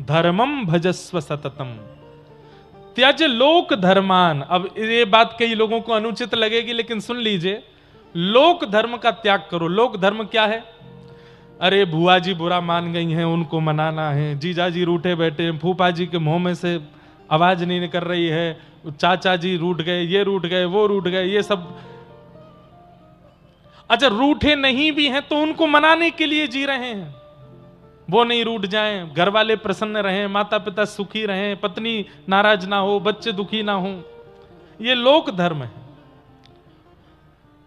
धर्मम भजस्व सततम त्यज लोक धर्मान। अब ये बात कई लोगों को अनुचित लगेगी, लेकिन सुन लीजिए, लोक धर्म का त्याग करो। लोक धर्म क्या है? अरे बुआ जी बुरा मान गई हैं, उनको मनाना है, जीजा जी रूठे बैठे हैं, फूफा जी के मुंह में से आवाज नहीं निकल रही है, चाचा जी रूठ गए, ये रूठ गए, वो रूठ गए, ये सब। अच्छा, रूठे नहीं भी हैं तो उनको मनाने के लिए जी रहे हैं, वो नहीं रूठ जाएं, घर वाले प्रसन्न रहें, माता पिता सुखी रहें, पत्नी नाराज ना हो, बच्चे दुखी ना हो। ये लोक धर्म है,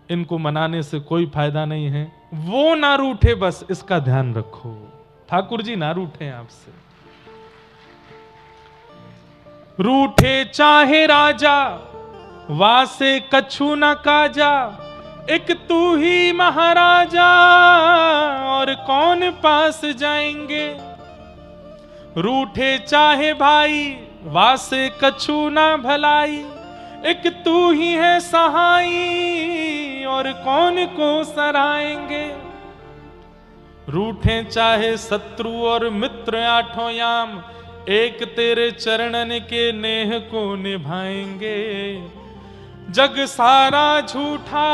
इनको मनाने से कोई फायदा नहीं है। वो ना रूठे, बस इसका ध्यान रखो। ठाकुर जी ना रूठे आपसे। रूठे चाहे राजा, वासे कछु न काजा, एक तू ही महाराजा और कौन पास जाएंगे। रूठे चाहे भाई, वासे कछु न भलाई, एक तू ही है सहाई और कौन को सराएंगे। रूठे चाहे शत्रु और मित्र आठों याम, एक तेरे चरणन के नेह को निभाएंगे। जग सारा झूठा,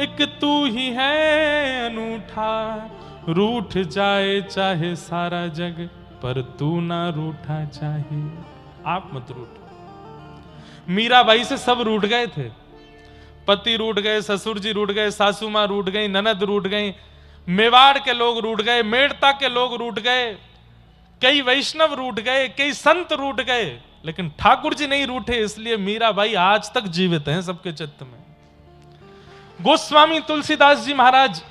एक तू ही है अनूठा, रूठ जाए चाहे सारा जग, पर तू ना रूठा चाहे। आप मत रूठो। मीराबाई से सब रूठ गए थे, पति रूठ गए, ससुर जी रूठ गए, सासू मां रूठ गई, ननद रूठ गई, मेवाड़ के लोग रूठ गए, मेड़ता के लोग रूठ गए, कई वैष्णव रूठ गए, कई संत रूठ गए, लेकिन ठाकुर जी नहीं रूठे। इसलिए मीराबाई आज तक जीवित हैं सबके चित्त में। गोस्वामी तुलसीदास जी महाराज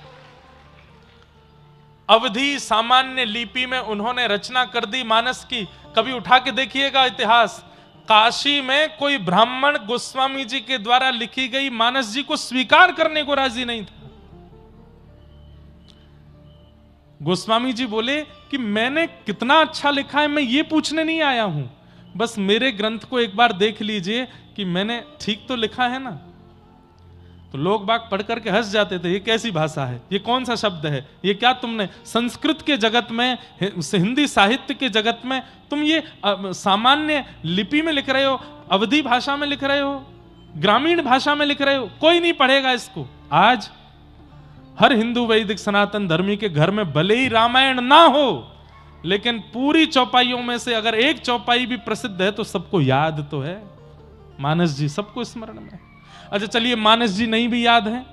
अवधि सामान्य लिपि में उन्होंने रचना कर दी मानस की। कभी उठा के देखिएगा इतिहास, काशी में कोई ब्राह्मण गोस्वामी जी के द्वारा लिखी गई मानस जी को स्वीकार करने को राजी नहीं था। गोस्वामी जी बोले कि मैंने कितना अच्छा लिखा है, मैं ये पूछने नहीं आया हूं, बस मेरे ग्रंथ को एक बार देख लीजिए कि मैंने ठीक तो लिखा है ना। तो लोग बाग पढ़ करके हंस जाते थे, ये कैसी भाषा है, ये कौन सा शब्द है, ये क्या तुमने संस्कृत के जगत में, हिंदी साहित्य के जगत में तुम ये सामान्य लिपि में लिख रहे हो, अवधी भाषा में लिख रहे हो, ग्रामीण भाषा में लिख रहे हो, कोई नहीं पढ़ेगा इसको। आज हर हिंदू वैदिक सनातन धर्मी के घर में भले ही रामायण ना हो, लेकिन पूरी चौपाइयों में से अगर एक चौपाई भी प्रसिद्ध है तो सबको याद तो है, मानस जी सबको स्मरण में। अच्छा चलिए, मानस जी नहीं भी याद है।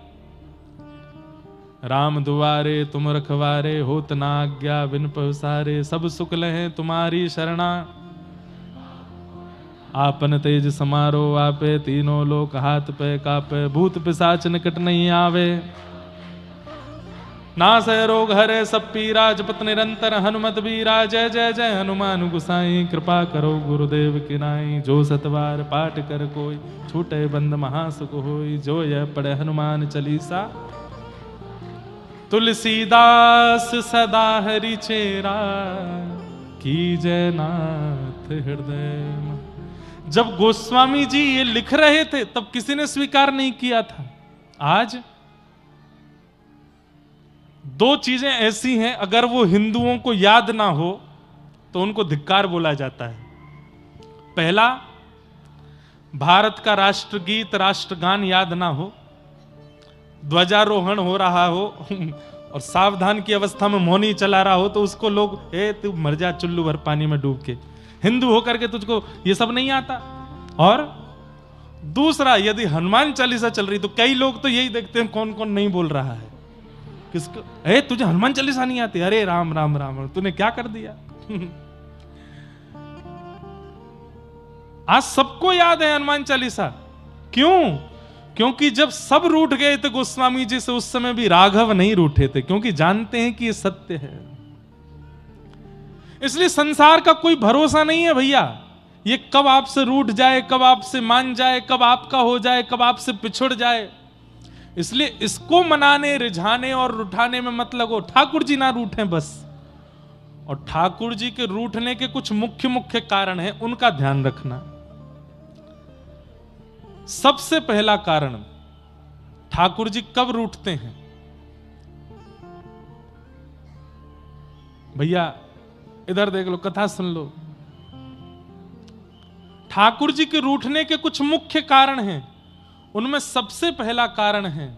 राम दुआरे तुम रखवारे, होत ना आज्ञा बिन पसारे, सब सुख लहे तुम्हारी शरणा, आपन तेज समारो आपे, तीनों लोक हाथ पे कापे, भूत पिशाच निकट नहीं आवे, नास रोग हरे सब पीरा, जपत निरंतर हनुमत बीरा, जय जय जय हनुमान गुसाई, कृपा करो गुरुदेव की नाई, जो सतवार पाठ कर कोई, छूटे बंद महासुख होई, जो यह पढ़े हनुमान चालीसा, तुलसीदास सदा हरि चेरा, कीजय नाथ हृदय। जब गोस्वामी जी ये लिख रहे थे तब किसी ने स्वीकार नहीं किया था। आज दो चीजें ऐसी हैं, अगर वो हिंदुओं को याद ना हो तो उनको धिक्कार बोला जाता है। पहला, भारत का राष्ट्रगीत राष्ट्रगान याद ना हो, ध्वजारोहण हो रहा हो और सावधान की अवस्था में मौनी चला रहा हो तो उसको लोग, ए तू मर जा चुल्लू भर पानी में डूब के, हिंदू होकर के तुझको ये सब नहीं आता। और दूसरा, यदि हनुमान चालीसा चल रही तो कई लोग तो यही देखते हैं कौन कौन नहीं बोल रहा है, किसको, ए तुझे हनुमान चालीसा नहीं आती, अरे राम राम राम, तूने क्या कर दिया। आज सबको याद है हनुमान चालीसा। क्यों? क्योंकि जब सब रूठ गए थे गोस्वामी जी से, उस समय भी राघव नहीं रूठे थे, क्योंकि जानते हैं कि ये सत्य है। इसलिए संसार का कोई भरोसा नहीं है भैया, ये कब आपसे रूठ जाए, कब आपसे मान जाए, कब आपका हो जाए, कब आपसे पिछड़ जाए। इसलिए इसको मनाने, रिझाने और रुठाने में मत लगो। ठाकुर जी ना रूठें बस। और ठाकुर जी के रूठने के कुछ मुख्य मुख्य कारण हैं, उनका ध्यान रखना। सबसे पहला कारण, ठाकुर जी कब रूठते हैं? भैया इधर देख लो, कथा सुन लो। ठाकुर जी के रूठने के कुछ मुख्य कारण हैं। उनमें सबसे पहला कारण है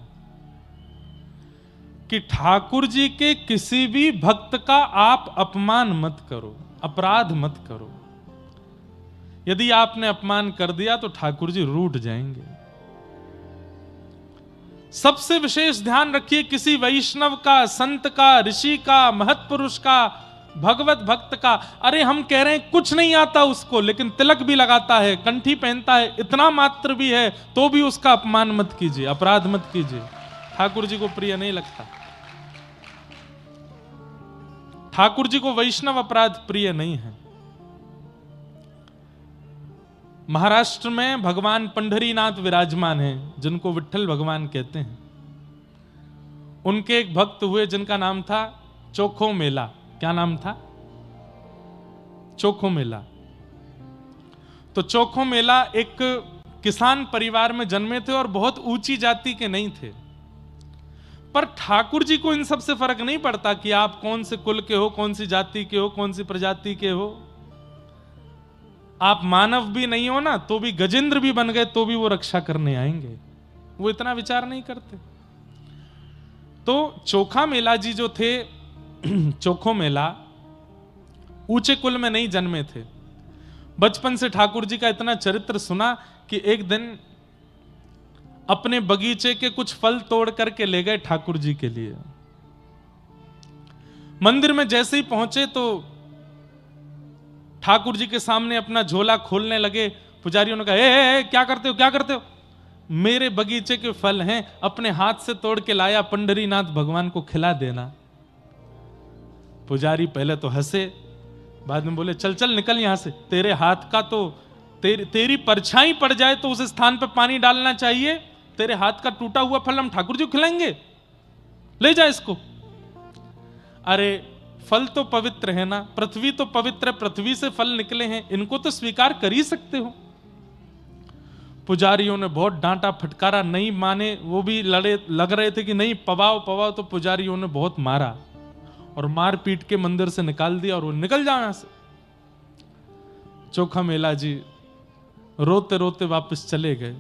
कि ठाकुर जी के किसी भी भक्त का आप अपमान मत करो, अपराध मत करो। यदि आपने अपमान कर दिया तो ठाकुर जी रूठ जाएंगे। सबसे विशेष ध्यान रखिए, किसी वैष्णव का, संत का, ऋषि का, महत्पुरुष का, भगवत भक्त का, अरे हम कह रहे हैं कुछ नहीं आता उसको, लेकिन तिलक भी लगाता है, कंठी पहनता है, इतना मात्र भी है, तो भी उसका अपमान मत कीजिए, अपराध मत कीजिए। ठाकुर जी को प्रिय नहीं लगता। ठाकुर जी को वैष्णव अपराध प्रिय नहीं है। महाराष्ट्र में भगवान पंढरीनाथ विराजमान हैं, जिनको विट्ठल भगवान कहते हैं। उनके एक भक्त हुए जिनका नाम था चोखो मेला। क्या नाम था? चोखो मेला। तो चोखो मेला एक किसान परिवार में जन्मे थे और बहुत ऊंची जाति के नहीं थे। पर ठाकुर जी को इन सब से फर्क नहीं पड़ता कि आप कौन से कुल के हो, कौन सी जाति के हो, कौन सी प्रजाति के हो। आप मानव भी नहीं हो ना, तो भी गजेंद्र भी बन गए तो भी वो रक्षा करने आएंगे। वो इतना विचार नहीं करते। तो चोखा मेला जी जो थे, चोखो मेला ऊंचे कुल में नहीं जन्मे थे। बचपन से ठाकुर जी का इतना चरित्र सुना कि एक दिन अपने बगीचे के कुछ फल तोड़ करके ले गए ठाकुर जी के लिए। मंदिर में जैसे ही पहुंचे तो ठाकुर जी के सामने अपना झोला खोलने लगे। पुजारियों ने कहा, ए, क्या करते हो, क्या करते हो? मेरे बगीचे के फल हैं, अपने हाथ से तोड़ के लाया, पंढरीनाथ भगवान को खिला देना। पुजारी पहले तो हंसे, बाद में बोले, चल चल निकल यहां से, तेरे हाथ का तो तेरी परछाई पड़ जाए तो उस स्थान पर पानी डालना चाहिए। तेरे हाथ का टूटा हुआ फल हम ठाकुर जी को खिलाएंगे? ले जा इसको। अरे फल तो पवित्र है ना, पृथ्वी तो पवित्र है, पृथ्वी से फल निकले हैं, इनको तो स्वीकार कर ही सकते हो। पुजारियों ने बहुत डांटा फटकारा, नहीं माने। वो भी लग रहे थे कि नहीं, पवाओ पवाओ। तो पुजारियों ने बहुत मारा और मार पीट के मंदिर से निकाल दिया और वो निकल जाओ यहां से। चोखा मेला जी रोते रोते वापस चले गए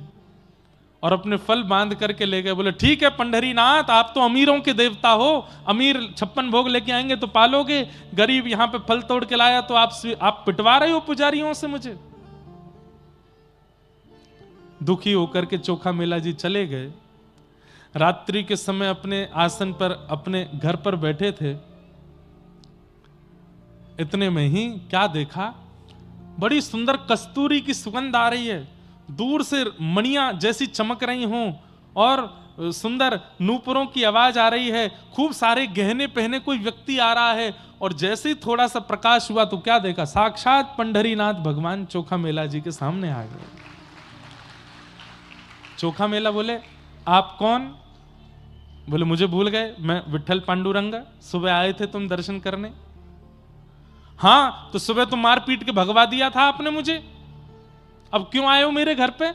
और अपने फल बांध करके ले गए। बोले, ठीक है पंढरीनाथ, आप तो अमीरों के देवता हो, अमीर 56 भोग लेके आएंगे तो पालोगे, गरीब यहां पे फल तोड़ के लाया तो आप पिटवा रहे हो पुजारियों से मुझे। दुखी होकर के चोखा मेला जी चले गए। रात्रि के समय अपने आसन पर, अपने घर पर बैठे थे। इतने में ही क्या देखा, बड़ी सुंदर कस्तूरी की सुगंध आ रही है, दूर से मणियां जैसी चमक रही हों और सुंदर नूपुरों की आवाज आ रही है, खूब सारे गहने पहने कोई व्यक्ति आ रहा है। और जैसे ही थोड़ा सा प्रकाश हुआ तो क्या देखा, साक्षात पंढरीनाथ भगवान चोखा मेला जी के सामने आ गए। चोखा मेला बोले, आप कौन? बोले, मुझे भूल गए, मैं विट्ठल पांडुरंगा, सुबह आए थे तुम दर्शन करने। हाँ, तो सुबह तो मार पीट के भगवा दिया था आपने मुझे, अब क्यों आए हो मेरे घर पे?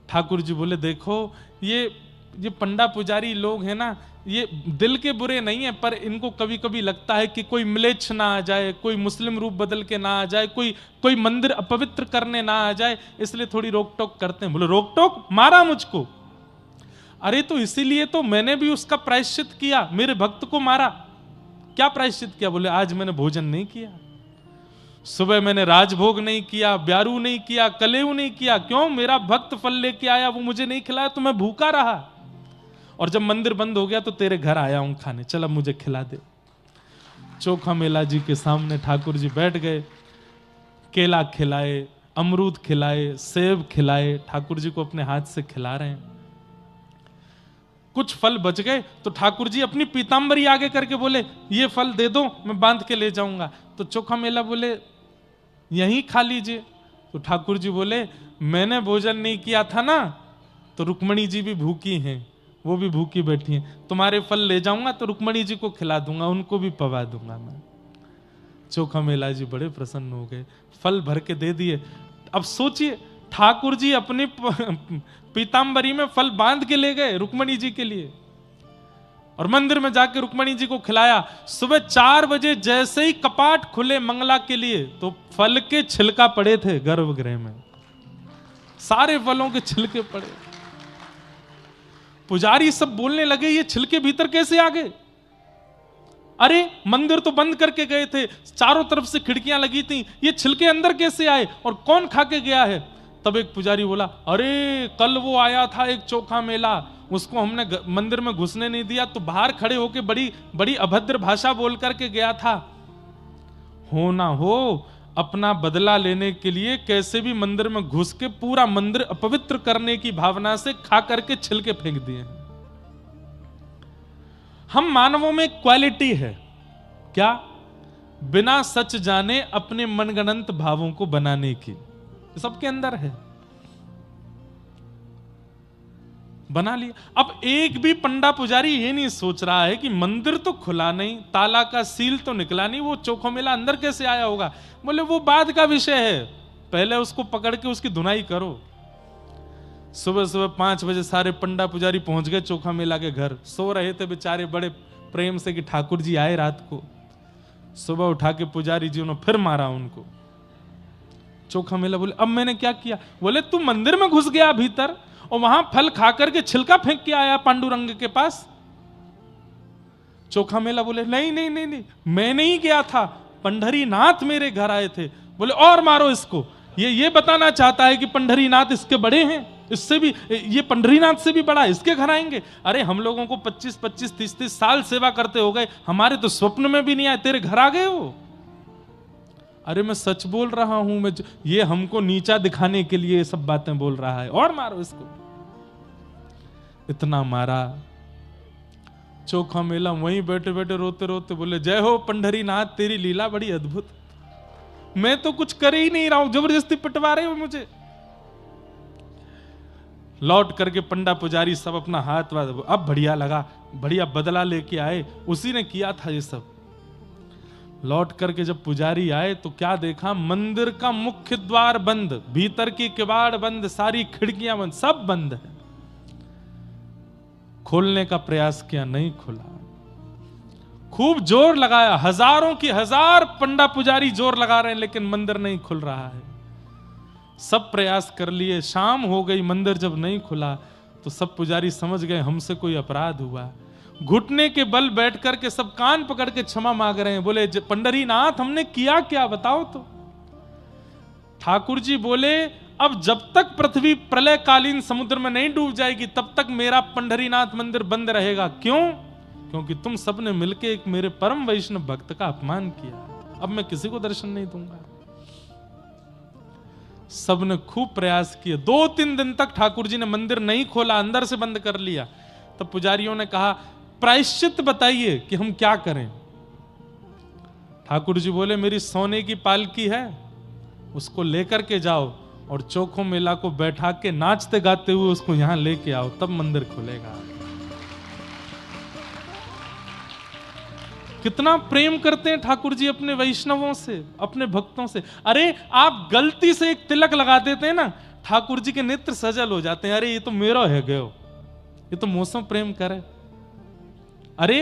ठाकुर जी बोले, देखो ये पंडा पुजारी लोग हैं ना, ये दिल के बुरे नहीं है, पर इनको कभी कभी लगता है कि कोई म्लेच्छ ना आ जाए, कोई मुस्लिम रूप बदल के ना आ जाए, कोई मंदिर अपवित्र करने ना आ जाए, इसलिए थोड़ी रोक टोक करते हैं। बोले, रोक टोक? मारा मुझको? अरे तो इसीलिए तो मैंने भी उसका प्रायश्चित किया, मेरे भक्त को मारा। क्या प्रायश्चित किया? बोले, आज मैंने भोजन नहीं किया, सुबह मैंने राजभोग नहीं किया, ब्यारू नहीं किया, कलेऊ नहीं किया। क्यों? मेरा भक्त फल लेके आया, वो मुझे नहीं खिलाया तो मैं भूखा रहा, और जब मंदिर बंद हो गया तो तेरे घर आया हूं खाने, चल अब मुझे खिला दे। चोखा मेला जी के सामने ठाकुर जी बैठ गए, केला खिलाए, अमरूद खिलाए, सेब खिलाए, ठाकुर जी को अपने हाथ से खिला रहे हैं। कुछ फल बच गए तो ठाकुर जी अपनी पीतांबरी आगे करके बोले, ये फल दे दो, मैं बांध के ले जाऊंगा। तो चोखा मेला बोले, यहीं खा लीजिए। तो ठाकुर जी बोले, मैंने भोजन नहीं किया था ना, तो रुक्मणी जी भी भूखी हैं, वो भी भूखी बैठी हैं, तुम्हारे फल ले जाऊंगा तो रुक्मणी जी को खिला दूंगा, उनको भी पवा दूंगा मैं। चोखा मेला जी बड़े प्रसन्न हो गए, फल भर के दे दिए। अब सोचिए, ठाकुर जी अपनी पीतांबरी में फल बांध के ले गए रुक्मणी जी के लिए, और मंदिर में जाके रुक्मणी जी को खिलाया। सुबह 4 बजे जैसे ही कपाट खुले मंगला के लिए, तो फल के छिलका पड़े थे गर्भगृह में, सारे फलों के छिलके पड़े। पुजारी सब बोलने लगे ये छिलके भीतर कैसे आ गए? अरे मंदिर तो बंद करके गए थे, चारों तरफ से खिड़कियां लगी थी, ये छिलके अंदर कैसे आए और कौन खा के गया है? तब एक पुजारी बोला, अरे कल वो आया था एक चोखा मेला, उसको हमने मंदिर में घुसने नहीं दिया, तो बाहर खड़े होके बड़ी बड़ी अभद्र भाषा बोल करके गया था। हो ना हो, अपना बदला लेने के लिए कैसे भी मंदिर में घुस के पूरा मंदिर अपवित्र करने की भावना से खा करके छिलके फेंक दिए। हम मानवों में क्वालिटी है क्या? बिना सच जाने अपने मनगणंत भावों को बनाने की, सबके अंदर है, बना लिया। अब एक भी पंडा पुजारी ये नहीं सोच रहा है कि मंदिर तो खुला नहीं, ताला का सील तो निकला नहीं, वो चोखो मेला अंदर कैसे आया होगा? बोले वो बाद का विषय है, पहले उसको पकड़ के उसकी धुनाई करो। सुबह सुबह 5 बजे सारे पंडा पुजारी पहुंच गए चोखा मेला के घर। सो रहे थे बेचारे बड़े प्रेम से कि ठाकुर जी आए रात को। सुबह उठा के पुजारी जी ने फिर मारा उनको। चोखा मेला बोले अब मैंने क्या किया? बोले तू मंदिर में घुस गया भीतर और वहां फल खा करके छिलका फेंक के आया पांडुरंग के पास। चोखा मेला बोले नहीं नहीं नहीं नहीं, मैं नहीं गया था, पंढरीनाथ मेरे घर आए थे। बोले और मारो इसको, ये बताना चाहता है कि पंढरीनाथ इसके बड़े हैं, इससे भी, ये पंढरीनाथ से भी बड़ा, इसके घर आएंगे। अरे हम लोगों को 25-25, 30-30 साल सेवा करते हो गए, हमारे तो स्वप्न में भी नहीं आए, तेरे घर आ गए हो। अरे मैं सच बोल रहा हूं, मैं ये हमको नीचा दिखाने के लिए सब बातें बोल रहा है, और मारो इसको। इतना मारा। चोखा मेला वहीं बैठे बैठे रोते रोते बोले जय हो पंढरीनाथ, तेरी लीला बड़ी अद्भुत, मैं तो कुछ कर ही नहीं रहा हूं, जबरदस्ती पिटवा रहे हो मुझे। लौट करके पंडा पुजारी सब अपना हाथ अब बढ़िया लगा, बढ़िया बदला लेके आए, उसी ने किया था ये सब। लौट करके जब पुजारी आए तो क्या देखा? मंदिर का मुख्य द्वार बंद, भीतर की किवाड़ बंद, सारी खिड़कियां बंद, सब बंद है। खोलने का प्रयास किया, नहीं खुला। खूब जोर लगाया, हजारों की हजार पंडा पुजारी जोर लगा रहे हैं, लेकिन मंदिर नहीं खुल रहा है। सब प्रयास कर लिए, शाम हो गई, मंदिर जब नहीं खुला तो सब पुजारी समझ गए हमसे कोई अपराध हुआ। घुटने के बल बैठ करके सब कान पकड़ के क्षमा मांग रहे हैं। बोले पंढरीनाथ हमने किया क्या, बताओ तो। ठाकुर जी बोले अब जब तक पृथ्वी प्रलयकालीन समुद्र में नहीं डूब जाएगी तब तक मेरा पंढरीनाथ मंदिर बंद रहेगा। क्यों? क्योंकि तुम सबने मिलकर एक मेरे परम वैष्णव भक्त का अपमान किया, अब मैं किसी को दर्शन नहीं दूंगा। सबने खूब प्रयास किए, 2-3 दिन तक ठाकुर जी ने मंदिर नहीं खोला, अंदर से बंद कर लिया। तब पुजारियों ने कहा प्रायश्चित बताइए कि हम क्या करें। ठाकुर जी बोले मेरी सोने की पालकी है, उसको लेकर के जाओ और चोखो मेला को बैठा के नाचते गाते हुए उसको यहां लेके आओ, तब मंदिर खुलेगा। कितना प्रेम करते हैं ठाकुर जी अपने वैष्णवों से, अपने भक्तों से। अरे आप गलती से एक तिलक लगा देते हैं ना, ठाकुर जी के नेत्र सजल हो जाते हैं, अरे ये तो मेरा है गयो, ये तो मौसम प्रेम करे। अरे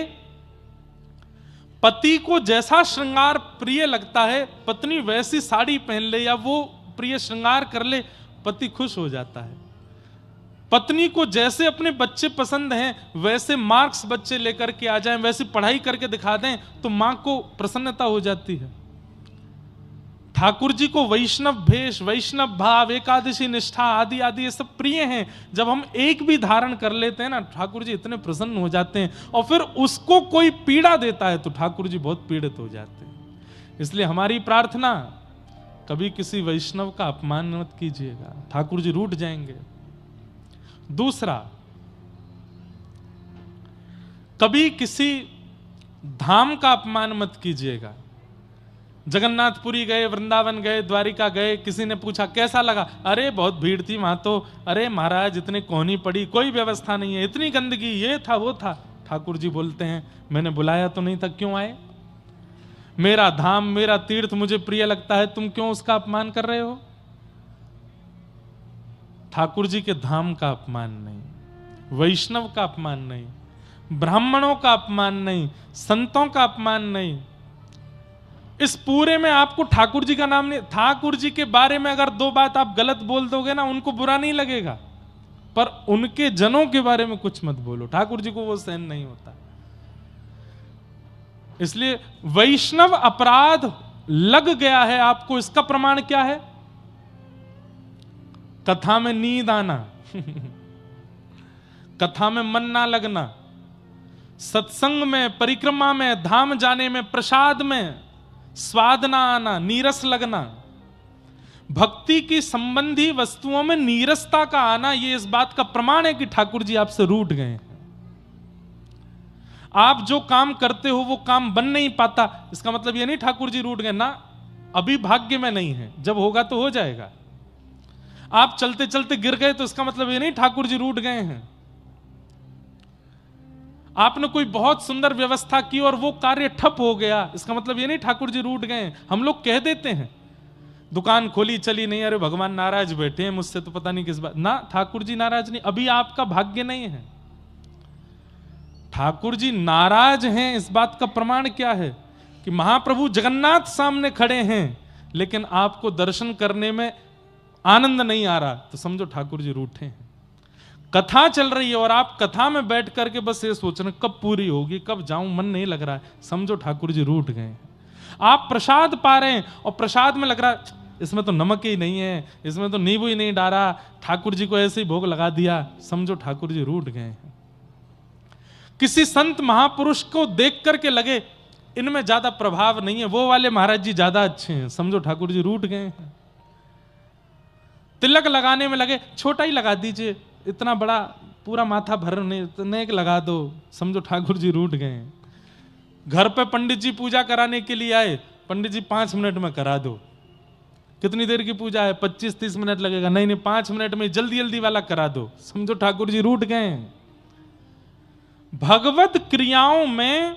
पति को जैसा श्रृंगार प्रिय लगता है, पत्नी वैसी साड़ी पहन ले या वो प्रिय श्रृंगार कर ले, पति खुश हो जाता है। पत्नी को जैसे अपने बच्चे पसंद हैं वैसे मार्क्स बच्चे लेकर के आ जाएं, वैसी पढ़ाई करके दिखा दें तो मां को प्रसन्नता हो जाती है। ठाकुर जी को वैष्णव भेष, वैष्णव भाव, एकादशी निष्ठा आदि आदि ये सब प्रिय हैं। जब हम एक भी धारण कर लेते हैं ना, ठाकुर जी इतने प्रसन्न हो जाते हैं। और फिर उसको कोई पीड़ा देता है तो ठाकुर जी बहुत पीड़ित हो जाते हैं। इसलिए हमारी प्रार्थना, कभी किसी वैष्णव का अपमान मत कीजिएगा, ठाकुर जी रूठ जाएंगे। दूसरा, कभी किसी धाम का अपमान मत कीजिएगा। जगन्नाथपुरी गए, वृंदावन गए, द्वारिका गए, किसी ने पूछा कैसा लगा? अरे बहुत भीड़ थी वहां तो, अरे महाराज इतनी कोहनी पड़ी, कोई व्यवस्था नहीं है, इतनी गंदगी, ये था वो था। ठाकुर जी बोलते हैं मैंने बुलाया तो नहीं था, क्यों आए? मेरा धाम, मेरा तीर्थ मुझे प्रिय लगता है, तुम क्यों उसका अपमान कर रहे हो? ठाकुर जी के धाम का अपमान नहीं, वैष्णव का अपमान नहीं। ब्राह्मणों का अपमान नहीं, संतों का अपमान नहीं। इस पूरे में आपको ठाकुर जी का नाम नहीं, ठाकुर जी के बारे में अगर दो बात आप गलत बोल दोगे ना, उनको बुरा नहीं लगेगा, पर उनके जनों के बारे में कुछ मत बोलो, ठाकुर जी को वो सहन नहीं होता। इसलिए वैष्णव अपराध लग गया है आपको, इसका प्रमाण क्या है? कथा में नींद आना, कथा में मन ना लगना, सत्संग में, परिक्रमा में, धाम जाने में, प्रसाद में स्वाद ना आना, नीरस लगना, भक्ति की संबंधी वस्तुओं में नीरसता का आना, ये इस बात का प्रमाण है कि ठाकुर जी आपसे रूठ गए हैं। आप जो काम करते हो वो काम बन नहीं पाता, इसका मतलब ये नहीं ठाकुर जी रूठ गए ना, अभी भाग्य में नहीं है, जब होगा तो हो जाएगा। आप चलते चलते गिर गए तो इसका मतलब ये नहीं ठाकुर जी रूठ गए हैं। आपने कोई बहुत सुंदर व्यवस्था की और वो कार्य ठप हो गया, इसका मतलब ये नहीं ठाकुर जी रूठ गए। हम लोग कह देते हैं दुकान खोली चली नहीं, अरे भगवान नाराज बैठे हैं मुझसे तो पता नहीं किस बात, ना ठाकुर जी नाराज नहीं, अभी आपका भाग्य नहीं है। ठाकुर जी नाराज हैं, इस बात का प्रमाण क्या है कि महाप्रभु जगन्नाथ सामने खड़े हैं लेकिन आपको दर्शन करने में आनंद नहीं आ रहा, तो समझो ठाकुर जी रूठे हैं। कथा चल रही है और आप कथा में बैठ करके बस ये सोच रहे कब पूरी होगी, कब जाऊं, मन नहीं लग रहा है, समझो ठाकुर जी रूठ गए। आप प्रसाद पा रहे हैं और प्रसाद में लग रहा है इसमें तो नमक ही नहीं है, इसमें तो नींबू ही नहीं डाला, ठाकुर जी को ऐसे ही भोग लगा दिया, समझो ठाकुर जी रूठ गए हैं। किसी संत महापुरुष को देख करके लगे इनमें ज्यादा प्रभाव नहीं है, वो वाले महाराज जी ज्यादा अच्छे हैं, समझो ठाकुर जी रूठ गए हैं। तिलक लगाने में लगे छोटा ही लगा दीजिए, इतना बड़ा पूरा माथा भरने के लगा दो, समझो ठाकुर जी रूठ गए हैं। घर पे पंडित जी पूजा कराने के लिए आए, पंडित जी 5 मिनट में करा दो, कितनी देर की पूजा है, 25-30 मिनट लगेगा, नहीं 5 मिनट में जल्दी जल्दी वाला करा दो, समझो ठाकुर जी रूठ गए हैं। भगवत क्रियाओं में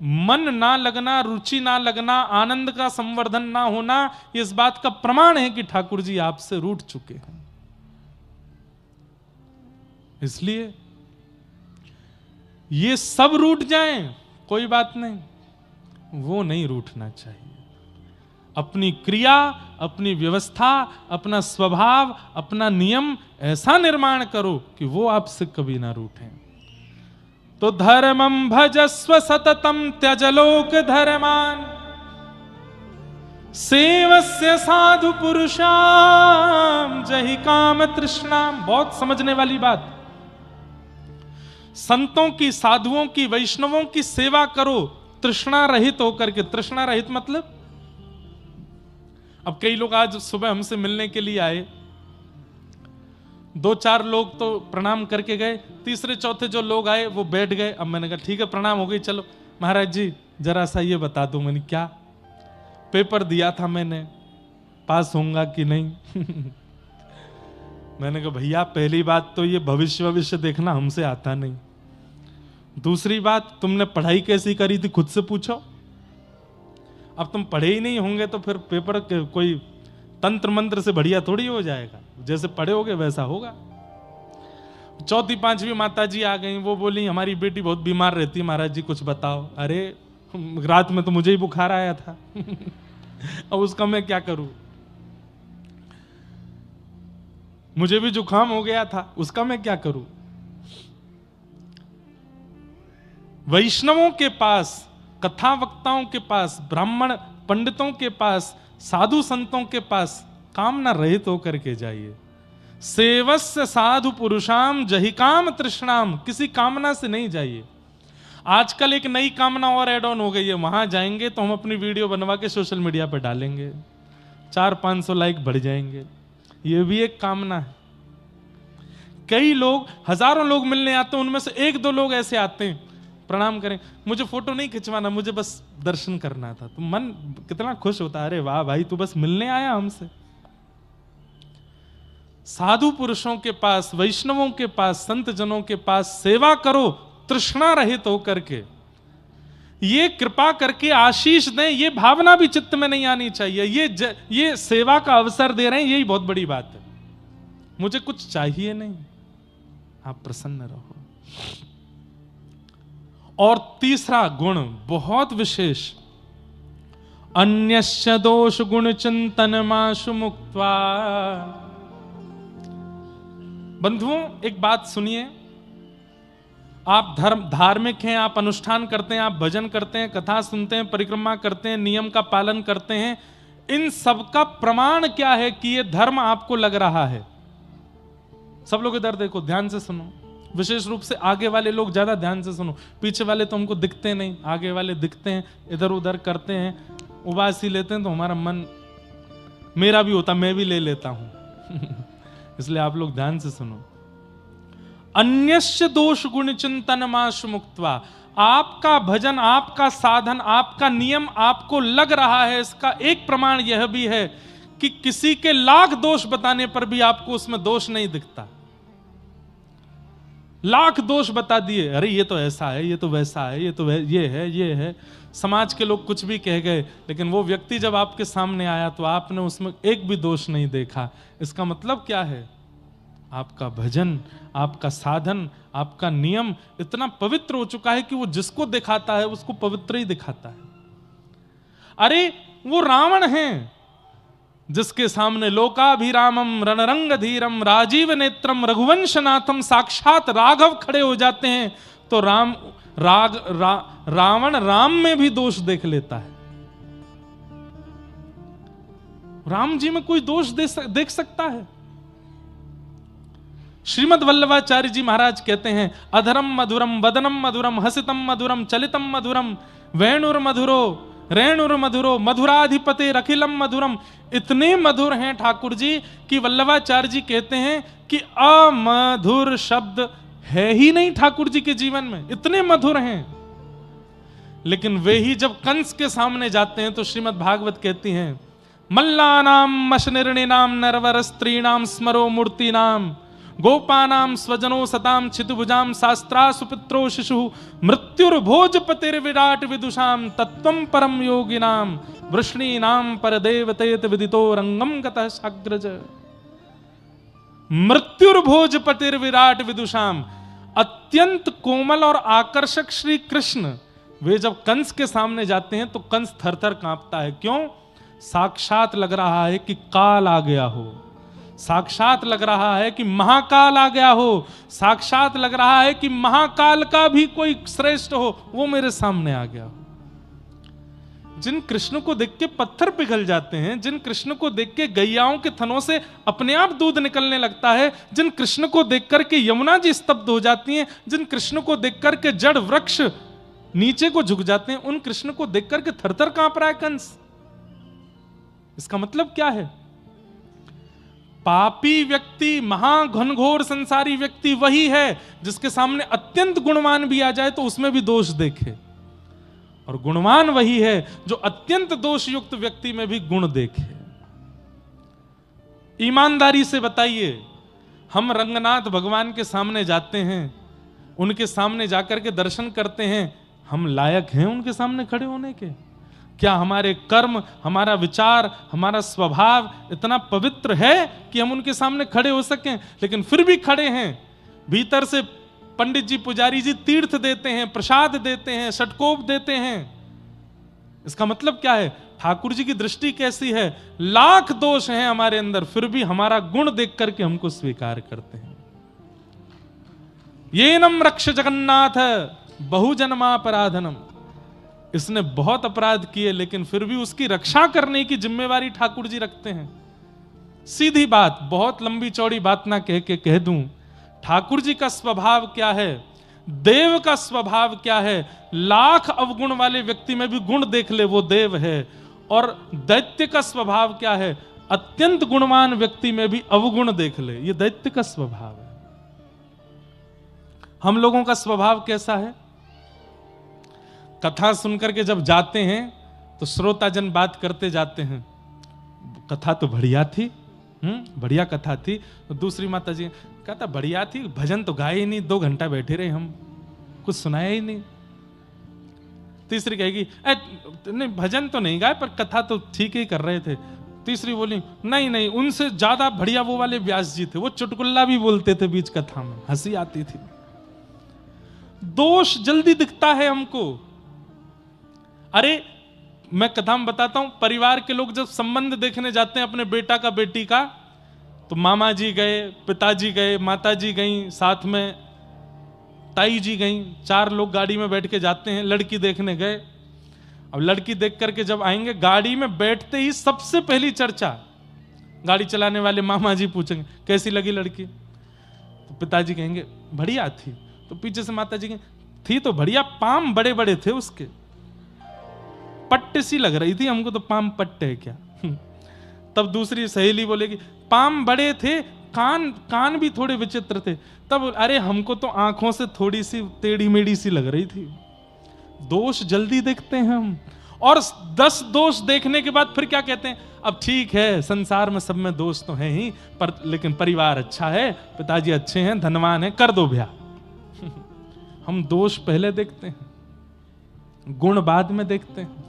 मन ना लगना, रुचि ना लगना, आनंद का संवर्धन ना होना, इस बात का प्रमाण है कि ठाकुर जी आपसे रूठ चुके हैं। इसलिए ये सब रूठ जाएं कोई बात नहीं, वो नहीं रूठना चाहिए। अपनी क्रिया, अपनी व्यवस्था, अपना स्वभाव, अपना नियम ऐसा निर्माण करो कि वो आपसे कभी ना रूठें। तो धर्मं भजस्व सततम त्यज लोक धर्मान, सेवस्य साधु पुरुषाम जहि काम तृष्णाम। बहुत समझने वाली बात, संतों की, साधुओं की, वैष्णवों की सेवा करो तृष्णा रहित होकर के। तृष्णा रहित मतलब, अब कई लोग आज सुबह हमसे मिलने के लिए आए, 2-4 लोग तो प्रणाम करके गए, तीसरे चौथे जो लोग आए वो बैठ गए। अब मैंने कहा ठीक है प्रणाम हो गई, चलो महाराज जी जरा सा ये बता दो। मैंने क्या, पेपर दिया था मैंने, पास होऊंगा कि नहीं? मैंने कहा भैया पहली बात तो ये भविष्य देखना हमसे आता नहीं, दूसरी बात तुमने पढ़ाई कैसी करी थी खुद से पूछो। अब तुम पढ़े ही नहीं होंगे तो फिर पेपर कोई तंत्र मंत्र से बढ़िया थोड़ी हो जाएगा, जैसे पढ़े होगे वैसा होगा। 4वीं 5वीं माता जी आ गई, वो बोली हमारी बेटी बहुत बीमार रहती है महाराज जी कुछ बताओ। अरे रात में तो मुझे ही बुखार आया था अब उसका मैं क्या करूं, मुझे भी जुकाम हो गया था, उसका मैं क्या करूं। वैष्णवों के पास, कथा वक्ताओं के पास, ब्राह्मण पंडितों के पास, साधु संतों के पास कामना रहित होकर के जाइए। सेवस्य साधु पुरुषाम जहि काम तृष्णाम, किसी कामना से नहीं जाइए। आजकल एक नई कामना और ऐड ऑन हो गई है, वहां जाएंगे तो हम अपनी वीडियो बनवा के सोशल मीडिया पर डालेंगे, 400-500 लाइक बढ़ जाएंगे, ये भी एक कामना है। कई लोग, हजारों लोग मिलने आते हैं, उनमें से 1-2 लोग ऐसे आते हैं प्रणाम करें, मुझे फोटो नहीं खिंचवाना, मुझे बस दर्शन करना था। तो मन कितना खुश होता है, अरे वाह भाई तू बस मिलने आया हमसे। साधु पुरुषों के पास, वैष्णवों के पास, संत जनों के पास सेवा करो तृष्णा रहित होकर के। ये कृपा करके आशीष दें, ये भावना भी चित्त में नहीं आनी चाहिए। ये सेवा का अवसर दे रहे हैं, यही बहुत बड़ी बात है। मुझे कुछ चाहिए नहीं, आप प्रसन्न रहो। और तीसरा गुण बहुत विशेष, अन्यस्य दोष गुण चिंतन माशु मुक्त्वा। बंधुओं एक बात सुनिए, आप धार्मिक हैं, आप अनुष्ठान करते हैं, आप भजन करते हैं, कथा सुनते हैं, परिक्रमा करते हैं, नियम का पालन करते हैं, इन सब का प्रमाण क्या है कि ये धर्म आपको लग रहा है? सब लोग इधर देखो, ध्यान से सुनो, विशेष रूप से आगे वाले लोग ज्यादा ध्यान से सुनो, पीछे वाले तो हमको दिखते नहीं, आगे वाले दिखते हैं, इधर उधर करते हैं, उबासी लेते हैं, तो हमारा मन, मेरा भी होता, मैं भी ले लेता हूं इसलिए आप लोग ध्यान से सुनो। अन्यस्य दोष गुण चिंतन माशु मुक्त्वा, आपका भजन, आपका साधन, आपका नियम आपको लग रहा है, इसका एक प्रमाण यह भी है कि किसी के लाख दोष बताने पर भी आपको उसमें दोष नहीं दिखता। लाख दोष बता दिए, अरे ये तो ऐसा है, ये तो वैसा है, ये तो ये है, ये है, समाज के लोग कुछ भी कह गए, लेकिन वो व्यक्ति जब आपके सामने आया तो आपने उसमें एक भी दोष नहीं देखा। इसका मतलब क्या है? आपका भजन, आपका साधन, आपका नियम इतना पवित्र हो चुका है कि वो जिसको दिखाता है उसको पवित्र ही दिखाता है। अरे वो रावण है जिसके सामने लोकाभिरामम रणरंग धीरम राजीव नेत्रम रघुवंशनाथम साक्षात राघव खड़े हो जाते हैं, तो रावण राम में भी दोष देख लेता है। राम जी में कोई दोष देख सकता है? श्रीमद् वल्लभाचार्य जी महाराज कहते हैं, अधरम मधुरम वदनम मधुरम हसितम मधुरम चलितम मधुरम वेणुर मधुरो रेणुर मधुरो मधुराधिपते रखिलम मधुरम। इतने मधुर हैं ठाकुर जी कि वल्लभाचार्य जी कहते हैं कि अमधुर शब्द है ही नहीं ठाकुर जी के जीवन में, इतने मधुर हैं। लेकिन वे ही जब कंस के सामने जाते हैं तो श्रीमद् भागवत कहती हैं, मल्लानाम मशनिर्णिनाम नरवर स्त्रीणाम स्मरो मूर्तिनाम गोपानाम स्वजनो सताम छितुभुजाम शास्त्रा सुपित्रो शिशु मृत्युर्भोजपतिर्विराट विदुषाम तत्वं परम योगिनाम वृष्णीनाम परदेवतेत विदितो रंगम गतः साग्रज। मृत्युर्भोजपतिर्विराट विदुषाम, अत्यंत कोमल और आकर्षक श्री कृष्ण वे जब कंस के सामने जाते हैं तो कंस थर थर कांपता है। क्यों? साक्षात लग रहा है कि काल आ गया हो, साक्षात लग रहा है कि महाकाल आ गया हो, साक्षात लग रहा है कि महाकाल का भी कोई श्रेष्ठ हो वो मेरे सामने आ गया हो। जिन कृष्ण को देख के पत्थर पिघल जाते हैं, जिन कृष्ण को देख के गैयाओं के थनों से अपने आप दूध निकलने लगता है, जिन कृष्ण को देख करके यमुना जी स्तब्ध हो जाती हैं, जिन कृष्ण को देख करके जड़ वृक्ष नीचे को झुक जाते हैं, उन कृष्ण को देख करके थरथर कांप रहा है कंस। इसका मतलब क्या है? पापी व्यक्ति, महाघनघोर संसारी व्यक्ति वही है जिसके सामने अत्यंत गुणवान भी आ जाए तो उसमें भी दोष देखे, और गुणवान वही है जो अत्यंत दोष युक्त व्यक्ति में भी गुण देखे। ईमानदारी से बताइए, हम रंगनाथ भगवान के सामने जाते हैं, उनके सामने जाकर के दर्शन करते हैं, हम लायक हैं उनके सामने खड़े होने के? क्या हमारे कर्म, हमारा विचार, हमारा स्वभाव इतना पवित्र है कि हम उनके सामने खड़े हो सकें? लेकिन फिर भी खड़े हैं। भीतर से पंडित जी, पुजारी जी तीर्थ देते हैं, प्रसाद देते हैं, षटकोप देते हैं। इसका मतलब क्या है? ठाकुर जी की दृष्टि कैसी है? लाख दोष हैं हमारे अंदर, फिर भी हमारा गुण देख करके हमको स्वीकार करते हैं। येनम रक्ष जगन्नाथ बहुजन्मापराधनम, इसने बहुत अपराध किए लेकिन फिर भी उसकी रक्षा करने की जिम्मेवारी ठाकुर जी रखते हैं। सीधी बात, बहुत लंबी चौड़ी बात ना कह के कह दूं, ठाकुर जी का स्वभाव क्या है, देव का स्वभाव क्या है? लाख अवगुण वाले व्यक्ति में भी गुण देख ले वो देव है। और दैत्य का स्वभाव क्या है? अत्यंत गुणवान व्यक्ति में भी अवगुण देख ले, ये दैत्य का स्वभाव है। हम लोगों का स्वभाव कैसा है? कथा सुनकर के जब जाते हैं तो श्रोताजन बात करते जाते हैं, कथा तो बढ़िया थी, बढ़िया कथा थी। तो दूसरी माता जी कहता बढ़िया थी, भजन तो गाए ही नहीं, 2 घंटा बैठे रहे हम, कुछ सुनाया ही नहीं। तीसरी कहेगी नहीं भजन तो नहीं गाए पर कथा तो ठीक ही कर रहे थे। तीसरी बोली नहीं नहीं, उनसे ज्यादा बढ़िया वो वाले व्यास जी थे, वो चुटकुल्ला भी बोलते थे बीच कथा में, हंसी आती थी। दोष जल्दी दिखता है हमको। अरे मैं कथा में बताता हूं, परिवार के लोग जब संबंध देखने जाते हैं अपने बेटा का बेटी का, तो मामा जी गए, पिताजी गए, माता जी गई, साथ में ताई जी गई, 4 लोग गाड़ी में बैठ के जाते हैं, लड़की देखने गए। अब लड़की देख करके जब आएंगे, गाड़ी में बैठते ही सबसे पहली चर्चा, गाड़ी चलाने वाले मामा जी पूछेंगे कैसी लगी लड़की, तो पिताजी कहेंगे बढ़िया थी, तो पीछे से माता जी कहेंगे थी तो बढ़िया, पाम बड़े बड़े थे उसके, पट्टे सी लग रही थी हमको तो, पाम पट्टे है क्या। तब दूसरी सहेली बोलेगी पाम बड़े थे, कान भी थोड़े विचित्र थे। तब अरे हमको तो आंखों से थोड़ी सी टेढ़ी मेढ़ी सी लग रही थी। दोष जल्दी देखते हैं हम, और 10 दोष देखने के बाद फिर क्या कहते हैं, अब ठीक है संसार में सब में दोष तो है ही, पर लेकिन परिवार अच्छा है, पिताजी अच्छे हैं, धनवान है, कर दो ब्याह। हम दोष पहले देखते हैं, गुण बाद में देखते हैं।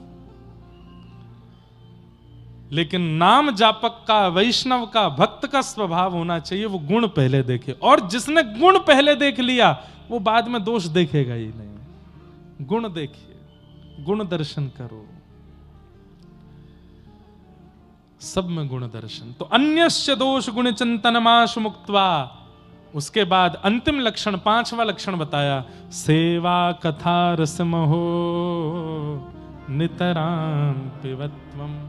लेकिन नाम जापक का, वैष्णव का, भक्त का स्वभाव होना चाहिए वो गुण पहले देखे, और जिसने गुण पहले देख लिया वो बाद में दोष देखेगा ही नहीं। गुण देखिए, गुण दर्शन करो, सब में गुण दर्शन। तो अन्यस्य दोष गुण चिंतनमाशु मुक्त्वा, उसके बाद अंतिम लक्षण, 5वां लक्षण बताया, सेवा कथा रसमहो नितराम पिबत्वम।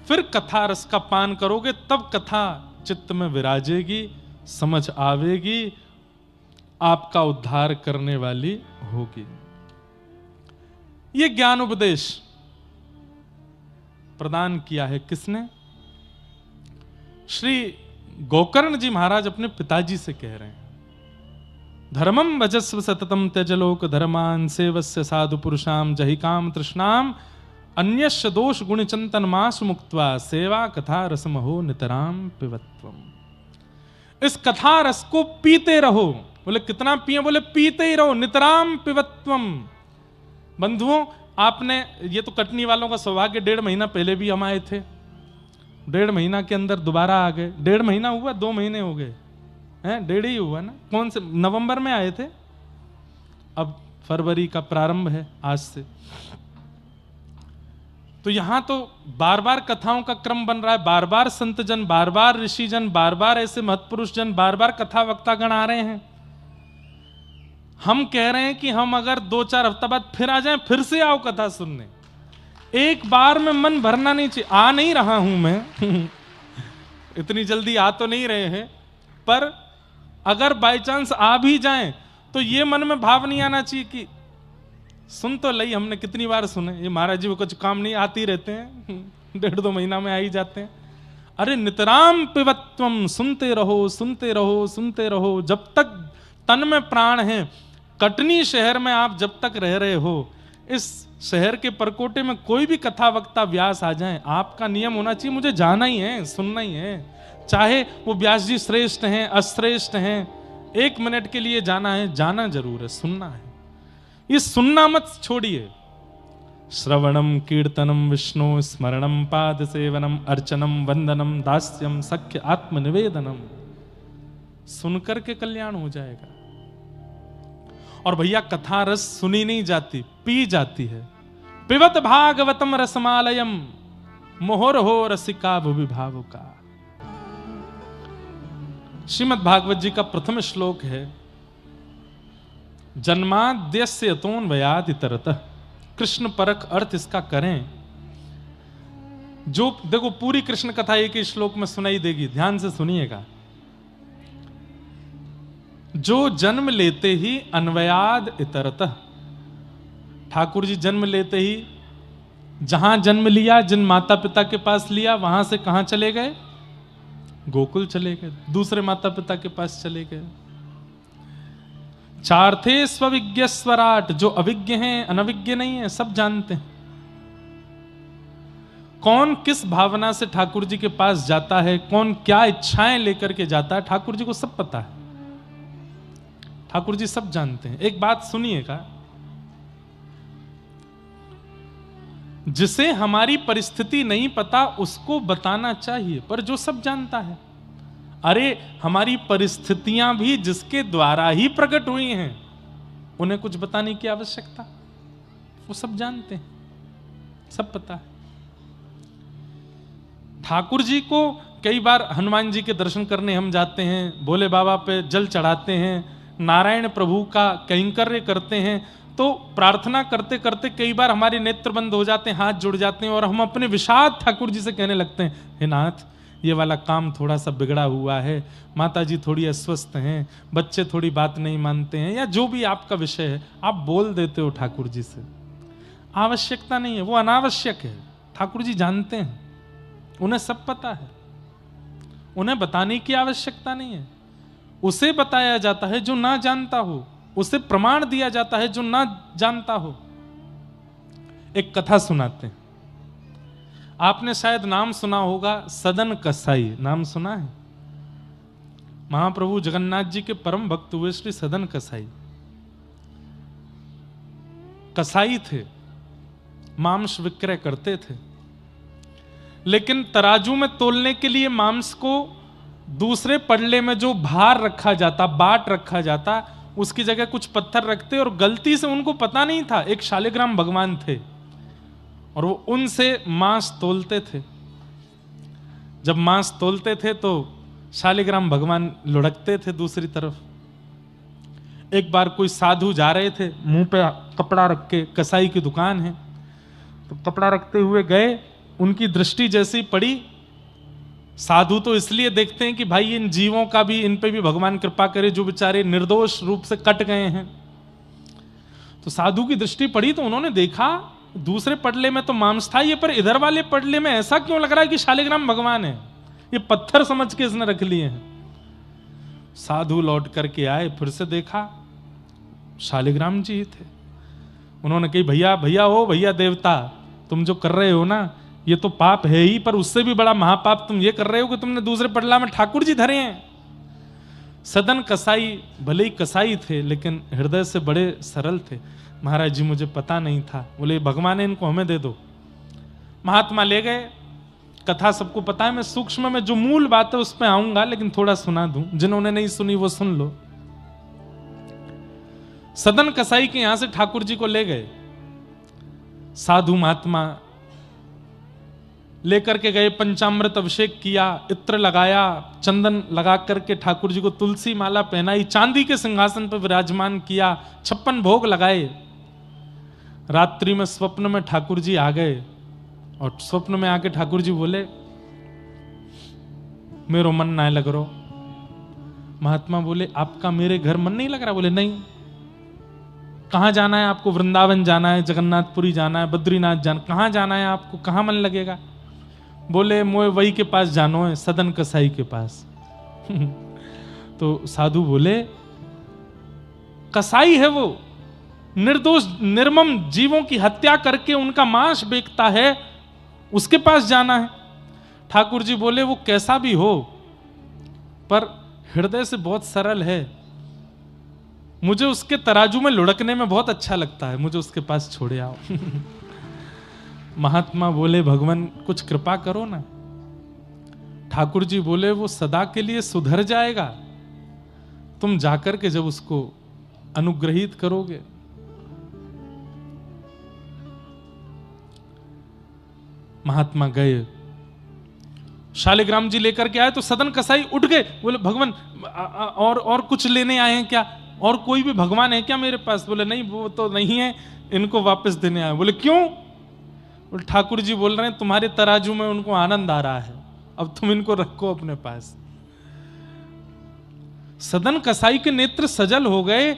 फिर कथा रस का पान करोगे तब कथा चित्त में विराजेगी, समझ आवेगी, आपका उद्धार करने वाली होगी। यह ज्ञान उपदेश प्रदान किया है किसने? श्री गोकर्ण जी महाराज अपने पिताजी से कह रहे हैं, धर्मम भजस्व सततम त्यजलोक धर्मान सेवस्य साधु पुरुषाम जहि काम तृष्णाम अन्यस्य दोष गुण चिंतन मास मुक्त्वा सेवा कथा रसमहो नितराम पिबत्वम। इस कथा रस को पीते रहो। बोले कितना पिए? बोले पीते ही रहो, नितराम पिबत्वम। बंधुओं, आपने, ये तो कटनी वालों का सौभाग्य, 1.5 महीना पहले भी हम आए थे, 1.5 महीना के अंदर दोबारा आ गए। 1.5 महीना हुआ, 2 महीने हो गए हैं, 1.5 ही हुआ ना। कौन से नवंबर में आए थे, अब फरवरी का प्रारंभ है आज से। तो यहां तो बार बार कथाओं का क्रम बन रहा है, बार बार संत जन, बार बार ऋषि जन, बार बार ऐसे महत्पुरुष जन, बार बार कथा वक्तागण आ रहे हैं। हम कह रहे हैं कि हम अगर 2-4 हफ्ता बाद फिर आ जाएं, फिर से आओ कथा सुनने। एक बार में मन भरना नहीं चाहिए। आ नहीं रहा हूं मैं इतनी जल्दी आ तो नहीं रहे हैं, पर अगर बाय चांस आ भी जाएं तो ये मन में भाव नहीं आना चाहिए कि सुन तो लई हमने, कितनी बार सुने, ये महाराज जी को कुछ काम नहीं, आती रहते हैं, 1.5-2 महीना में आ ही जाते हैं। अरे नितराम पिबत्वम, सुनते रहो, सुनते रहो, सुनते रहो, जब तक तन में प्राण है। कटनी शहर में आप जब तक रह रहे हो, इस शहर के परकोटे में कोई भी कथा वक्ता व्यास आ जाए, आपका नियम होना चाहिए मुझे जाना ही है, सुनना ही है। चाहे वो व्यास जी श्रेष्ठ हैं, अश्रेष्ठ हैं, 1 मिनट के लिए जाना है, जाना जरूर है, सुनना है। ये सुनना मत छोड़िए। श्रवणम कीर्तनम विष्णु स्मरणम पाद सेवनम अर्चनम वंदनम दास्यम सख्य आत्मनिवेदनम, सुनकर के कल्याण हो जाएगा। और भैया कथा रस सुनी नहीं जाती, पी जाती है। पिबत भागवतम रसमालयम मोहर हो रसिका भुविभावुका। श्रीमद् भागवत जी का प्रथम श्लोक है, जन्माद्यस्य यतोऽन्वयात् इतरतः। कृष्ण परख अर्थ इसका करें। जो देखो पूरी कृष्ण कथा एक ही श्लोक में सुनाई देगी, ध्यान से सुनिएगा। जो जन्म लेते ही अन्वयाद इतरतः, ठाकुर जी जन्म लेते ही जहां जन्म लिया, जिन माता पिता के पास लिया, वहां से कहां चले गए? गोकुल चले गए, दूसरे माता पिता के पास चले गए। चार्थे स्वविज्ञ स्वराट, जो अविज्ञ हैं, अनविज्ञ नहीं है, सब जानते हैं। कौन किस भावना से ठाकुर जी के पास जाता है, कौन क्या इच्छाएं लेकर के जाता है, ठाकुर जी को सब पता है। ठाकुर जी सब जानते हैं। एक बात सुनिएगा, जिसे हमारी परिस्थिति नहीं पता उसको बताना चाहिए, पर जो सब जानता है। अरे हमारी परिस्थितियां भी जिसके द्वारा ही प्रकट हुई हैं, उन्हें कुछ बताने की आवश्यकता, वो सब जानते हैं, सब पता है। ठाकुर जी को कई बार हनुमान जी के दर्शन करने हम जाते हैं, भोले बाबा पे जल चढ़ाते हैं, नारायण प्रभु का कैंकर्य करते हैं, तो प्रार्थना करते करते कई बार हमारे नेत्र बंद हो जाते हैं, हाथ जुड़ जाते हैं और हम अपने विषाद ठाकुर जी से कहने लगते हैं, हे नाथ ये वाला काम थोड़ा सा बिगड़ा हुआ है, माता जी थोड़ी अस्वस्थ हैं, बच्चे थोड़ी बात नहीं मानते हैं, या जो भी आपका विषय है आप बोल देते हो ठाकुर जी से। आवश्यकता नहीं है, वो अनावश्यक है। ठाकुर जी जानते हैं, उन्हें सब पता है, उन्हें बताने की आवश्यकता नहीं है। उसे बताया जाता है जो ना जानता हो, उसे प्रमाण दिया जाता है जो ना जानता हो। एक कथा सुनाते हैं, आपने शायद नाम सुना होगा, सदन कसाई, नाम सुना है? महाप्रभु जगन्नाथ जी के परम भक्त हुए श्री सदन कसाई। कसाई थे, मांस विक्रय करते थे, लेकिन तराजू में तोलने के लिए मांस को दूसरे पड़ले में जो भार रखा जाता, बाट रखा जाता, उसकी जगह कुछ पत्थर रखते, और गलती से उनको पता नहीं था एक शालिग्राम भगवान थे और वो उनसे मांस तोलते थे। जब मांस तोलते थे तो शालिग्राम भगवान लुढ़कते थे दूसरी तरफ। एक बार कोई साधु जा रहे थे, मुंह पे कपड़ा रख के, कसाई की दुकान है, तो कपड़ा रखते हुए गए, उनकी दृष्टि जैसी पड़ी, साधु तो इसलिए देखते हैं कि भाई इन जीवों का भी, इन पे भी भगवान कृपा करे जो बेचारे निर्दोष रूप से कट गए हैं। तो साधु की दृष्टि पड़ी तो उन्होंने देखा दूसरे पडले में तो मांस था ये, पर इधर वाले पडले में ऐसा क्यों लग रहा है कि शालिग्राम भगवान है, ये पत्थर समझ के इसने रख लिए हैं। साधु लौट करके आए, फिर से देखा शालिग्राम जी ही थे। उन्होंने कही, भैया भैया, ओ भैया देवता, तुम जो कर रहे हो ना ये तो पाप है ही, पर उससे भी बड़ा महापाप तुम ये कर रहे हो कि तुमने दूसरे पडला में ठाकुर जी धरे हैं। सदन कसाई भले ही कसाई थे लेकिन हृदय से बड़े सरल थे। महाराज जी मुझे पता नहीं था। बोले भगवान है, इनको हमें दे दो। महात्मा ले गए। कथा सबको पता है, मैं सूक्ष्म में जो मूल बात है उस पर आऊंगा, लेकिन थोड़ा सुना दूं, जिन्होंने नहीं सुनी वो सुन लो। सदन कसाई के यहां से ठाकुर जी को ले गए। साधु महात्मा लेकर के गए, पंचामृत अभिषेक किया, इत्र लगाया, चंदन लगा करके ठाकुर जी को तुलसी माला पहनाई, चांदी के सिंहासन पर विराजमान किया, 56 भोग लगाए। रात्रि में स्वप्न में ठाकुर जी आ गए और स्वप्न में आके ठाकुर जी बोले, मेरो मन ना लग रहा। महात्मा बोले, आपका मेरे घर मन नहीं लग रहा? बोले नहीं। कहां जाना है आपको? वृंदावन जाना है, जगन्नाथपुरी जाना है, बद्रीनाथ जाना, कहां जाना है आपको? कहां मन लगेगा? बोले मोए वही के पास जानो है, सदन कसाई के पास। तो साधु बोले, कसाई है वो, निर्दोष निर्मम जीवों की हत्या करके उनका मांस बेचता है, उसके पास जाना है। ठाकुर जी बोले, वो कैसा भी हो पर हृदय से बहुत सरल है, मुझे उसके तराजू में लुढ़कने में बहुत अच्छा लगता है, मुझे उसके पास छोड़े आओ। महात्मा बोले, भगवान कुछ कृपा करो ना। ठाकुर जी बोले, वो सदा के लिए सुधर जाएगा, तुम जाकर के जब उसको अनुग्रहित करोगे। महात्मा गए, शालिग्राम जी लेकर के आए तो सदन कसाई उठ गए। बोले, भगवान और कुछ लेने आए हैं क्या? और कोई भी भगवान है क्या मेरे पास? बोले नहीं, वो तो नहीं है, इनको वापस देने आए। बोले क्यों? बोले ठाकुर जी बोल रहे हैं तुम्हारे तराजू में उनको आनंद आ रहा है, अब तुम इनको रखो अपने पास। सदन कसाई के नेत्र सजल हो गए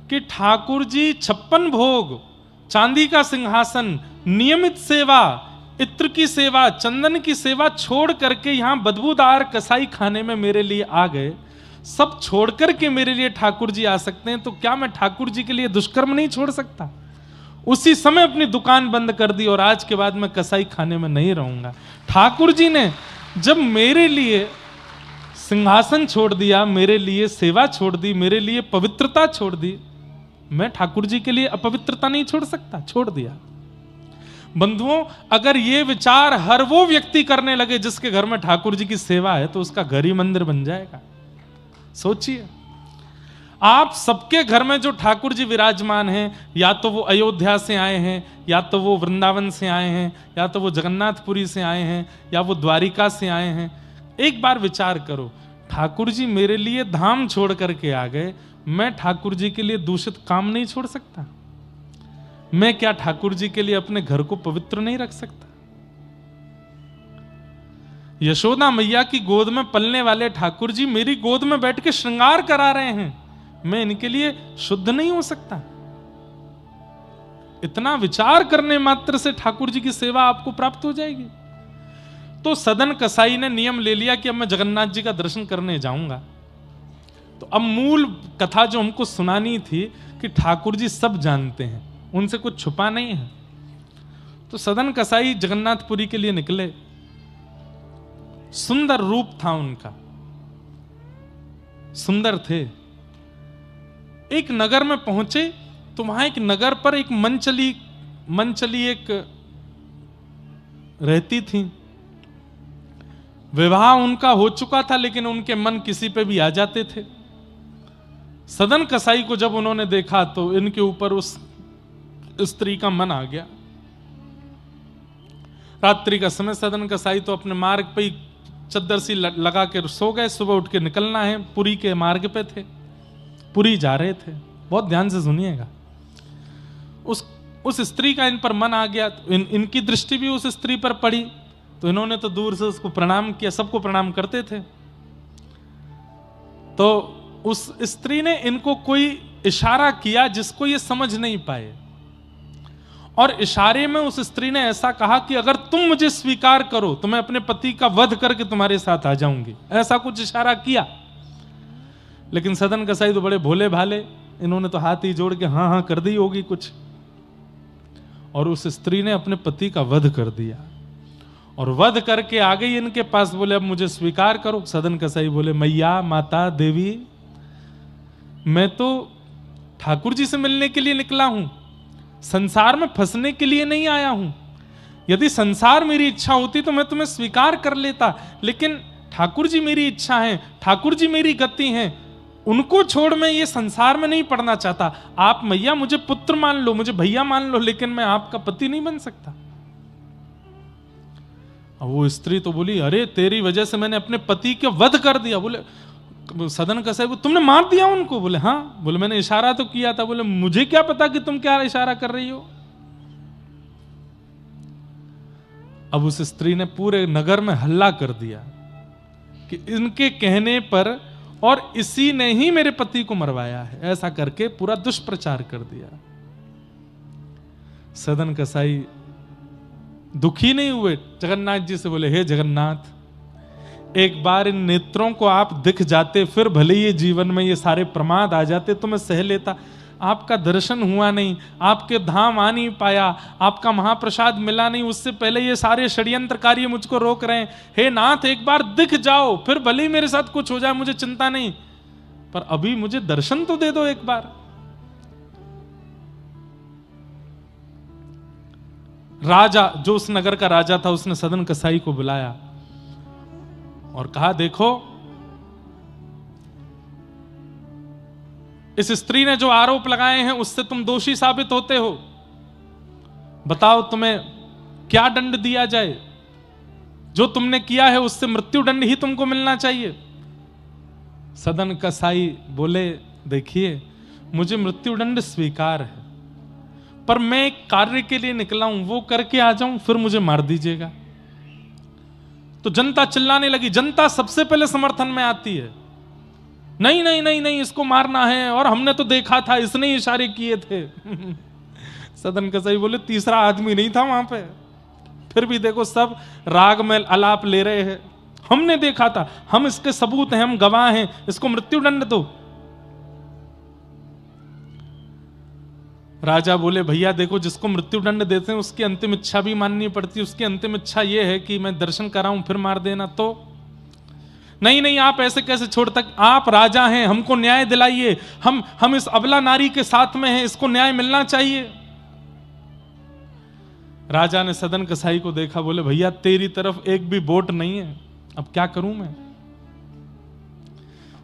कि ठाकुर जी 56 भोग, चांदी का सिंहासन, नियमित सेवा, इत्र की सेवा, चंदन की सेवा छोड़ करके यहां बदबूदार कसाई खाने में मेरे लिए आ गए। सब छोड़ करके मेरे लिए ठाकुर जी आ सकते हैं, तो क्या मैं ठाकुर जी के लिए दुष्कर्म नहीं छोड़ सकता? उसी समय अपनी दुकान बंद कर दी और आज के बाद मैं कसाई खाने में नहीं रहूंगा। ठाकुर जी ने जब मेरे लिए सिंहासन छोड़ दिया, मेरे लिए सेवा छोड़ दी, मेरे लिए पवित्रता छोड़ दी, मैं ठाकुर जी के लिए अपवित्रता नहीं छोड़ सकता, छोड़ दिया। बंधुओं, अगर ये विचार हर वो व्यक्ति करने लगे जिसके घर में ठाकुर जी की सेवा है, तो उसका घर ही मंदिर बन जाएगा। सोचिए, आप सबके घर में जो ठाकुर जी विराजमान हैं, या तो वो अयोध्या से आए हैं, या तो वो वृंदावन से आए हैं, या तो वो जगन्नाथपुरी से आए हैं, या वो द्वारिका से आए हैं। एक बार विचार करो, ठाकुर जी मेरे लिए धाम छोड़ करके आ गए, मैं ठाकुर जी के लिए दूषित काम नहीं छोड़ सकता? मैं क्या ठाकुर जी के लिए अपने घर को पवित्र नहीं रख सकता? यशोदा मैया की गोद में पलने वाले ठाकुर जी मेरी गोद में बैठ के श्रृंगार करा रहे हैं, मैं इनके लिए शुद्ध नहीं हो सकता? इतना विचार करने मात्र से ठाकुर जी की सेवा आपको प्राप्त हो जाएगी। तो सदन कसाई ने नियम ले लिया कि अब मैं जगन्नाथ जी का दर्शन करने जाऊंगा। तो अब मूल कथा जो हमको सुनानी थी कि ठाकुर जी सब जानते हैं, उनसे कुछ छुपा नहीं है। तो सदन कसाई जगन्नाथपुरी के लिए निकले। सुंदर रूप था उनका, सुंदर थे। एक नगर में पहुंचे तो वहां एक नगर पर एक मनचली एक रहती थी। विवाह उनका हो चुका था, लेकिन उनके मन किसी पे भी आ जाते थे। सदन कसाई को जब उन्होंने देखा तो इनके ऊपर उस स्त्री का मन आ गया। रात्रि का समय, सदन कसाई तो अपने मार्ग पे ही चद्दर सी लगा के सो गए। सुबह उठ के निकलना है, पुरी के मार्ग पे थे, पुरी जा रहे थे। बहुत ध्यान से सुनिएगा। उस स्त्री का इन पर मन आ गया, तो इनकी दृष्टि भी उस स्त्री पर पड़ी, तो इन्होंने तो दूर से उसको प्रणाम किया। सबको प्रणाम करते थे। तो उस स्त्री ने इनको कोई इशारा किया जिसको ये समझ नहीं पाए, और इशारे में उस स्त्री ने ऐसा कहा कि अगर तुम मुझे स्वीकार करो तो मैं अपने पति का वध करके तुम्हारे साथ आ जाऊंगी। ऐसा कुछ इशारा किया। लेकिन सदन कसाई तो बड़े भोले भाले, इन्होंने तो हाथ ही जोड़ के हाँ हाँ कर दी होगी कुछ, और उस स्त्री ने अपने पति का वध कर दिया। और वध करके आ गई इनके पास, बोले अब मुझे स्वीकार करो। सदन कसाई बोले, मैया, माता, देवी, मैं तो ठाकुर जी से मिलने के लिए निकला हूं, संसार में फंसने के लिए नहीं आया हूं। यदि संसार मेरी इच्छा होती तो मैं तुम्हें स्वीकार कर लेता, लेकिन ठाकुर जी मेरी इच्छा है, ठाकुर जी मेरी गति है, उनको छोड़ मैं ये संसार में नहीं पड़ना चाहता। आप मैया मुझे पुत्र मान लो, मुझे भैया मान लो, लेकिन मैं आपका पति नहीं बन सकता। अब वो स्त्री तो बोली, अरे तेरी वजह से मैंने अपने पति के वध कर दिया। बोले सदन कसाई, तुमने मार दिया उनको? बोले हाँ। बोले मैंने इशारा तो किया था। बोले मुझे क्या पता कि तुम क्या इशारा कर रही हो। अब उस स्त्री ने पूरे नगर में हल्ला कर दिया कि इनके कहने पर और इसी ने ही मेरे पति को मरवाया है, ऐसा करके पूरा दुष्प्रचार कर दिया। सदन कसाई दुखी नहीं हुए, जगन्नाथ जी से बोले, हे जगन्नाथ, एक बार इन नेत्रों को आप दिख जाते, फिर भले ये जीवन में ये सारे प्रमाद आ जाते तो मैं सह लेता। आपका दर्शन हुआ नहीं, आपके धाम आ नहीं पाया, आपका महाप्रसाद मिला नहीं, उससे पहले ये सारे षड्यंत्र कार्य मुझको रोक रहे हैं। हे नाथ, एक बार दिख जाओ, फिर भले ही मेरे साथ कुछ हो जाए, मुझे चिंता नहीं, पर अभी मुझे दर्शन तो दे दो एक बार। राजा, जो उस नगर का राजा था, उसने सदन कसाई को बुलाया और कहा, देखो इस स्त्री ने जो आरोप लगाए हैं उससे तुम दोषी साबित होते हो। बताओ तुम्हें क्या दंड दिया जाए। जो तुमने किया है उससे मृत्युदंड ही तुमको मिलना चाहिए। सदन कसाई बोले, देखिए मुझे मृत्युदंड स्वीकार है, पर मैं एक कार्य के लिए निकला हूं, वो करके आ जाऊं, फिर मुझे मार दीजिएगा। तो जनता चिल्लाने लगी। जनता सबसे पहले समर्थन में आती है, नहीं नहीं नहीं नहीं, इसको मारना है, और हमने तो देखा था, इसने इशारे किए थे। सदन कसाई बोले, तीसरा आदमी नहीं था वहां पे, फिर भी देखो सब राग में आलाप ले रहे हैं, हमने देखा था, हम इसके सबूत हैं, हम गवाह हैं, इसको मृत्युदंड दो। राजा बोले, भैया देखो, जिसको मृत्युदंड देते हैं उसकी अंतिम इच्छा भी माननी पड़ती है। उसकी अंतिम इच्छा यह है कि मैं दर्शन कराऊं फिर मार देना, तो नहीं नहीं, आप ऐसे कैसे छोड़ तक, आप राजा हैं, हमको न्याय दिलाइए, हम इस अबला नारी के साथ में हैं, इसको न्याय मिलना चाहिए। राजा ने सदन कसाई को देखा, बोले भैया तेरी तरफ एक भी वोट नहीं है, अब क्या करूं मैं।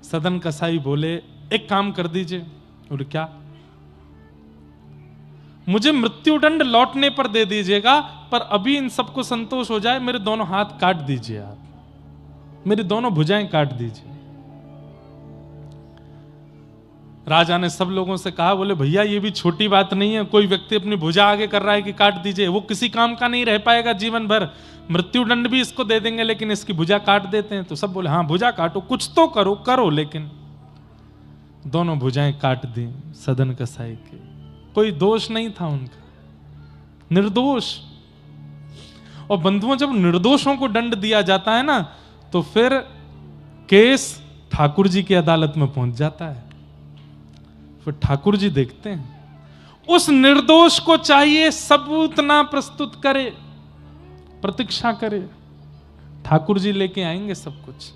सदन कसाई बोले एक काम कर दीजिए। बोले क्या? मुझे मृत्युदंड लौटने पर दे दीजिएगा, पर अभी इन सबको संतोष हो जाए मेरे दोनों हाथ काट दीजिए, आप मेरी दोनों भुजाएं काट दीजिए। राजा ने सब लोगों से कहा, बोले भैया ये भी छोटी बात नहीं है, कोई व्यक्ति अपनी भुजा आगे कर रहा है कि काट दीजिए, वो किसी काम का नहीं रह पाएगा जीवन भर, मृत्युदंड भी इसको दे देंगे लेकिन इसकी भुजा काट देते हैं। तो सब बोले हाँ भुजा काटो, कुछ तो करो करो। लेकिन दोनों भुजाएं काट दी सदन कसाई के, कोई दोष नहीं था उनका, निर्दोष। और बंधुओं, जब निर्दोषों को दंड दिया जाता है ना, तो फिर केस ठाकुर जी की अदालत में पहुंच जाता है। फिर ठाकुर जी देखते हैं उस निर्दोष को चाहिए सबूत ना प्रस्तुत करे, प्रतीक्षा करे, ठाकुर जी लेके आएंगे सब कुछ।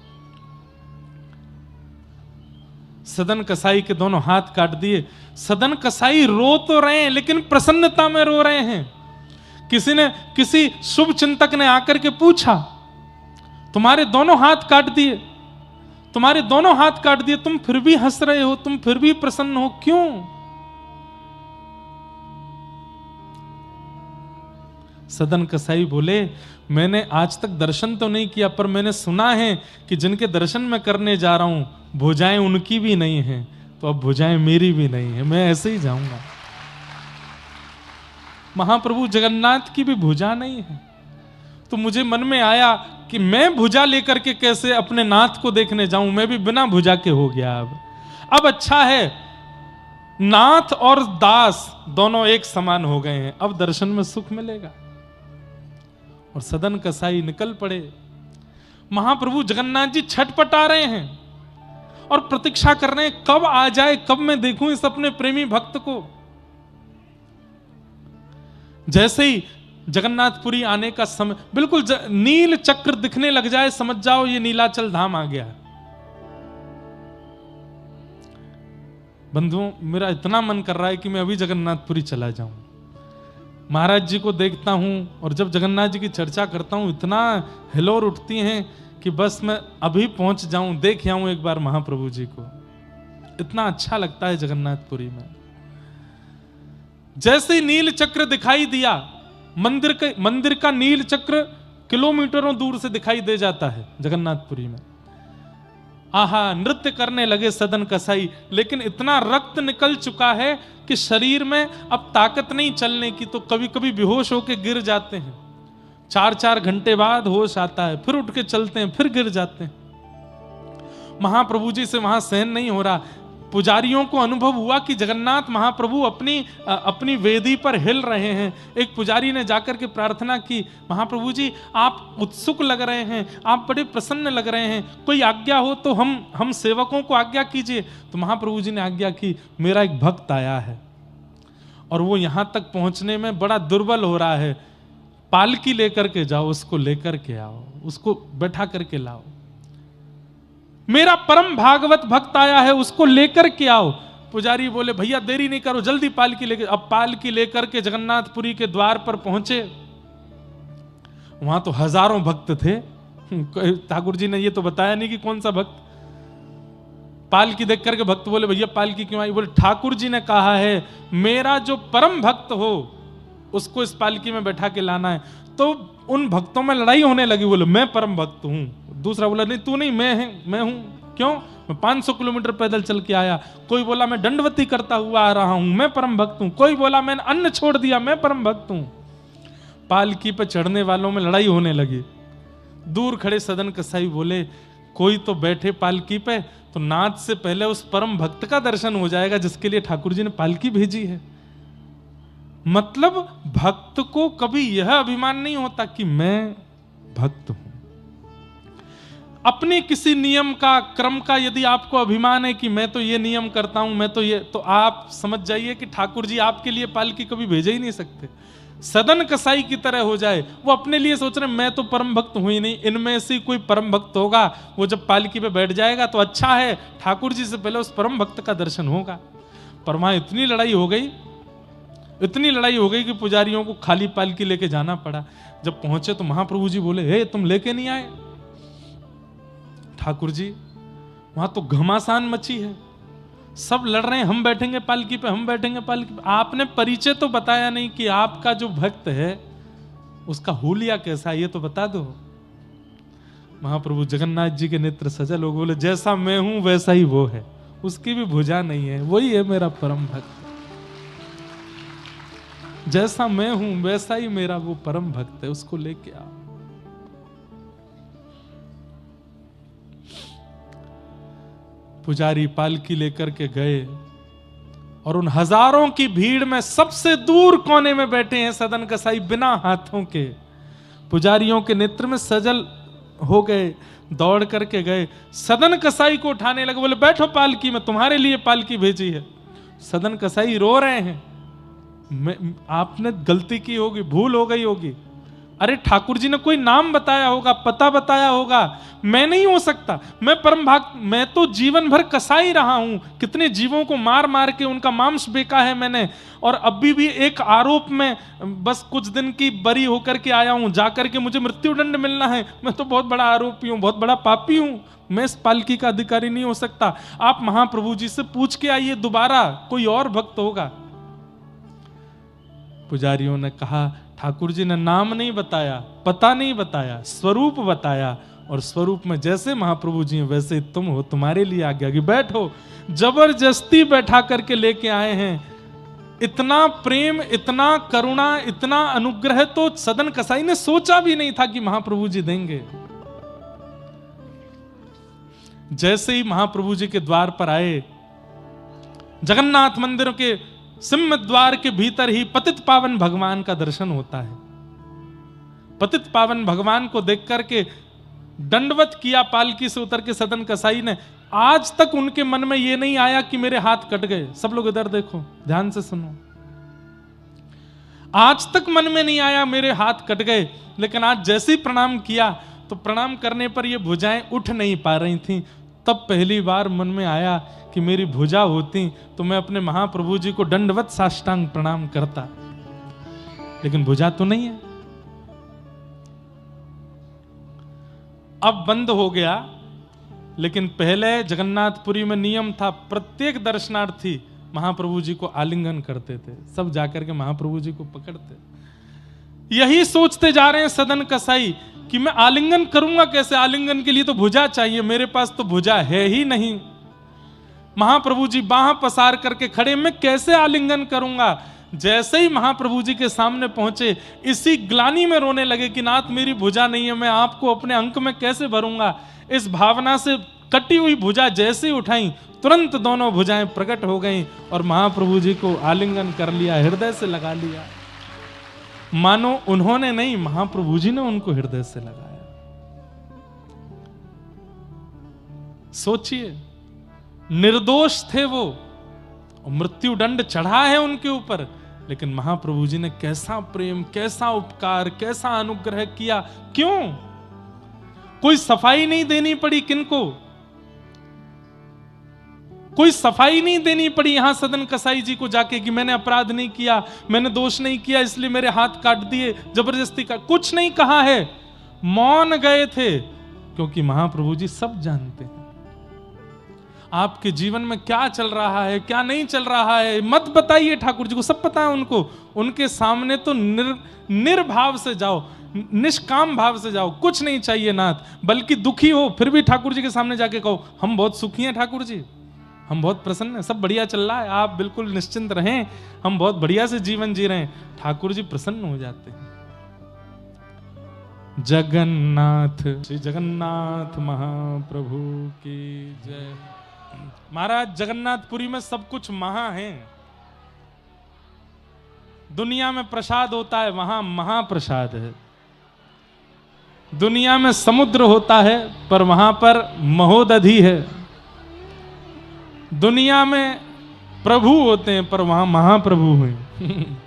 सदन कसाई के दोनों हाथ काट दिए। सदन कसाई रो तो रहे हैं लेकिन प्रसन्नता में रो रहे हैं। किसी शुभ चिंतक ने आकर के पूछा, तुम्हारे दोनों हाथ काट दिए, तुम्हारे दोनों हाथ काट दिए, तुम फिर भी हंस रहे हो, तुम फिर भी प्रसन्न हो, क्यों? सदन कसाई बोले, मैंने आज तक दर्शन तो नहीं किया, पर मैंने सुना है कि जिनके दर्शन मैं करने जा रहा हूं भुजाएं उनकी भी नहीं है, तो अब भुजाएं मेरी भी नहीं है, मैं ऐसे ही जाऊंगा। महाप्रभु जगन्नाथ की भी भुजा नहीं है। तो मुझे मन में आया कि मैं भुजा लेकर के कैसे अपने नाथ को देखने जाऊं, मैं भी बिना भुजा के हो गया। अब अच्छा है, नाथ और दास दोनों एक समान हो गए हैं, अब दर्शन में सुख मिलेगा। और सदन कसाई निकल पड़े। महाप्रभु जगन्नाथ जी छटपटा रहे हैं और प्रतीक्षा कर रहे हैं, कब आ जाए, कब मैं देखूं इस अपने प्रेमी भक्त को। जैसे ही जगन्नाथपुरी आने का समय, बिल्कुल नील चक्र दिखने लग जाए, समझ जाओ ये नीलाचल धाम आ गया। बंधुओं, मेरा इतना मन कर रहा है कि मैं अभी जगन्नाथपुरी चला जाऊं, महाराज जी को देखता हूं, और जब जगन्नाथ जी की चर्चा करता हूं इतना हिलोर उठती हैं कि बस मैं अभी पहुंच जाऊं, देख आऊं एक बार महाप्रभु जी को। इतना अच्छा लगता है जगन्नाथपुरी में। जैसे ही नील चक्र दिखाई दिया, मंदिर का नील चक्र किलोमीटरों दूर से दिखाई दे जाता है जगन्नाथपुरी में। आहा, नृत्य करने लगे सदन कसाई, लेकिन इतना रक्त निकल चुका है कि शरीर में अब ताकत नहीं चलने की, तो कभी कभी बेहोश होकर गिर जाते हैं। 4-4 घंटे बाद होश आता है, फिर उठ के चलते हैं, फिर गिर जाते हैं। महाप्रभु जी से वहां सहन नहीं हो रहा। पुजारियों को अनुभव हुआ कि जगन्नाथ महाप्रभु अपनी वेदी पर हिल रहे हैं। एक पुजारी ने जाकर के प्रार्थना की, महाप्रभु जी आप उत्सुक लग रहे हैं, आप बड़े प्रसन्न लग रहे हैं, कोई आज्ञा हो तो हम सेवकों को आज्ञा कीजिए। तो महाप्रभु जी ने आज्ञा की, मेरा एक भक्त आया है और वो यहां तक पहुंचने में बड़ा दुर्बल हो रहा है, पालकी लेकर के जाओ, उसको लेकर के आओ, उसको बैठा करके लाओ। मेरा परम भागवत भक्त आया है, उसको लेकर के आओ। पुजारी बोले, भैया देरी नहीं करो, जल्दी पालकी लेकर। अब पालकी लेकर के जगन्नाथपुरी के द्वार पर पहुंचे। वहां तो हजारों भक्त थे। ठाकुर जी ने ये तो बताया नहीं कि कौन सा भक्त। पालकी देख करके भक्त बोले, भैया पालकी क्यों आई? बोले, ठाकुर जी ने कहा है मेरा जो परम भक्त हो उसको इस पालकी में बैठा के लाना है। तो उन भक्तों में लड़ाई होने लगी। बोले, मैं परम भक्त हूं। दूसरा बोला, नहीं तू नहीं, मैं हूं। क्यों? मैं 500 किलोमीटर पैदल चल के आया। कोई बोला, मैं दंडवती करता हुआ आ रहा हूं, मैं परम भक्त हूं। कोई बोला, मैंने अन्न छोड़ दिया, मैं परम भक्त हूं। पालकी पे चढ़ने वालों में लड़ाई होने लगी। दूर खड़े सदन कसाई बोले, कोई तो बैठे पालकी पे, तो नाथ से पहले उस परम भक्त का दर्शन हो जाएगा जिसके लिए ठाकुर जी ने पालकी भेजी है। मतलब भक्त को कभी यह अभिमान नहीं होता कि मैं भक्त हूं। अपने किसी नियम का, क्रम का यदि आपको अभिमान है कि मैं तो ये नियम करता हूं, मैं तो ये, तो आप समझ जाइए कि ठाकुर जी आपके लिए पालकी कभी भेज ही नहीं सकते। सदन कसाई की तरह हो जाए, वो अपने लिए सोच रहे मैं तो परम भक्त हूं ही नहीं, इनमें से कोई परम भक्त होगा, वो जब पालकी पे बैठ जाएगा तो अच्छा है, ठाकुर जी से पहले उस परम भक्त का दर्शन होगा। पर वहां इतनी लड़ाई हो गई, इतनी लड़ाई हो गई कि पुजारियों को खाली पालकी लेके जाना पड़ा। जब पहुंचे तो महाप्रभु जी बोले, हे तुम लेके नहीं आए? ठाकुर जी वहां तो घमासान मची है, सब लड़ रहे हैं, हम बैठेंगे पालकी पे, हम बैठेंगे पालकी पे। आपने परिचय तो बताया नहीं कि आपका जो भक्त है उसका हुलिया कैसा है, ये तो बता दो। महाप्रभु जगन्नाथ जी के नेत्र सजल हो, बोले जैसा मैं हूं वैसा ही वो है, उसकी भी भुजा नहीं है, वही है मेरा परम भक्त। जैसा मैं हूं वैसा ही मेरा वो परम भक्त है, उसको लेके आओ। पुजारी पालकी लेकर के गए और उन हजारों की भीड़ में सबसे दूर कोने में बैठे हैं सदन कसाई, बिना हाथों के। पुजारियों के नेत्र में सजल हो गए, दौड़ करके गए, सदन कसाई को उठाने लगे, बोले बैठो पालकी में, तुम्हारे लिए पालकी भेजी है। सदन कसाई रो रहे हैं, आपने गलती की होगी, भूल हो गई होगी। अरे ठाकुर जी ने कोई नाम बताया होगा, पता बताया होगा, मैं नहीं हो सकता, मैं परम भक्त, मैं तो जीवन भर कसाई रहा हूं, कितने जीवों को मार मार के उनका मांस बेका है मैंने, और अभी भी एक आरोप में बस कुछ दिन की बरी होकर के आया हूं, जाकर के मुझे मृत्युदंड मिलना है, मैं तो बहुत बड़ा आरोपी हूं, बहुत बड़ा पापी हूं, मैं इस पालकी का अधिकारी नहीं हो सकता। आप महाप्रभु जी से पूछ के आइए, दोबारा कोई और भक्त होगा। पुजारियों ने कहा, ठाकुर जी ने नाम नहीं बताया, पता नहीं बताया, स्वरूप बताया, और स्वरूप में जैसे महाप्रभु जी हैं वैसे तुम हो, तुम्हारे लिए आज्ञा की, बैठो। जबरदस्ती बैठा करके लेके आए हैं। इतना प्रेम, इतना करुणा, इतना अनुग्रह तो सदन कसाई ने सोचा भी नहीं था कि महाप्रभु जी देंगे। जैसे ही महाप्रभु जी के द्वार पर आए, जगन्नाथ मंदिर के सिंह द्वार के भीतर ही पतित पावन भगवान का दर्शन होता है। पतित पावन भगवान को देख करके दंडवत किया पालकी से उतर के सदन कसाई ने। आज तक उनके मन में यह नहीं आया कि मेरे हाथ कट गए। सब लोग इधर देखो, ध्यान से सुनो। आज तक मन में नहीं आया मेरे हाथ कट गए, लेकिन आज जैसे ही प्रणाम किया तो प्रणाम करने पर ये भुजाएं उठ नहीं पा रही थीं। तब पहली बार मन में आया कि मेरी भुजा होती तो मैं अपने महाप्रभु जी को दंडवत साष्टांग प्रणाम करता, लेकिन भुजा तो नहीं है। अब बंद हो गया, लेकिन पहले जगन्नाथपुरी में नियम था, प्रत्येक दर्शनार्थी महाप्रभु जी को आलिंगन करते थे, सब जाकर के महाप्रभु जी को पकड़ते। यही सोचते जा रहे हैं सदन कसाई कि मैं आलिंगन करूंगा कैसे, आलिंगन के लिए तो भुजा चाहिए, मेरे पास तो भुजा है ही नहीं। महाप्रभु जी बाह पसार करके खड़े, मैं कैसे आलिंगन करूंगा। जैसे ही महाप्रभु जी के सामने पहुंचे, इसी ग्लानि में रोने लगे कि नाथ मेरी भुजा नहीं है, मैं आपको अपने अंक में कैसे भरूंगा। इस भावना से कटी हुई भुजा जैसे उठाई, तुरंत दोनों भुजाएं प्रकट हो गईं और महाप्रभु जी को आलिंगन कर लिया, हृदय से लगा लिया। मानो उन्होंने नहीं, महाप्रभु जी ने उनको हृदय से लगाया। सोचिए, निर्दोष थे वो, मृत्यु दंड चढ़ा है उनके ऊपर, लेकिन महाप्रभु जी ने कैसा प्रेम, कैसा उपकार, कैसा अनुग्रह किया। क्यों? कोई सफाई नहीं देनी पड़ी किनको, कोई सफाई नहीं देनी पड़ी यहां सदन कसाई जी को जाके कि मैंने अपराध नहीं किया, मैंने दोष नहीं किया, इसलिए मेरे हाथ काट दिए, जबरदस्ती का कुछ नहीं कहा है। मौन गए थे, क्योंकि महाप्रभु जी सब जानते हैं आपके जीवन में क्या चल रहा है, क्या नहीं चल रहा है। मत बताइए, ठाकुर जी को सब पता है उनको। उनके सामने तो निर्भाव से जाओ, निष्काम भाव से जाओ, कुछ नहीं चाहिए नाथ। बल्कि दुखी हो फिर भी ठाकुर जी के सामने जाके कहो, हम बहुत सुखी हैं ठाकुर जी, हम बहुत प्रसन्न हैं, सब बढ़िया चल रहा है, आप बिल्कुल निश्चिंत रहें, हम बहुत बढ़िया से जीवन जी रहे हैं। ठाकुर जी प्रसन्न हो जाते हैं। जगन्नाथ, श्री जगन्नाथ महाप्रभु की जय। महाराज, जगन्नाथपुरी में सब कुछ महा है। दुनिया में प्रसाद होता है, वहां महाप्रसाद है। दुनिया में समुद्र होता है, पर वहां पर महोदधि है। दुनिया में प्रभु होते हैं, पर वहां महाप्रभु हैं।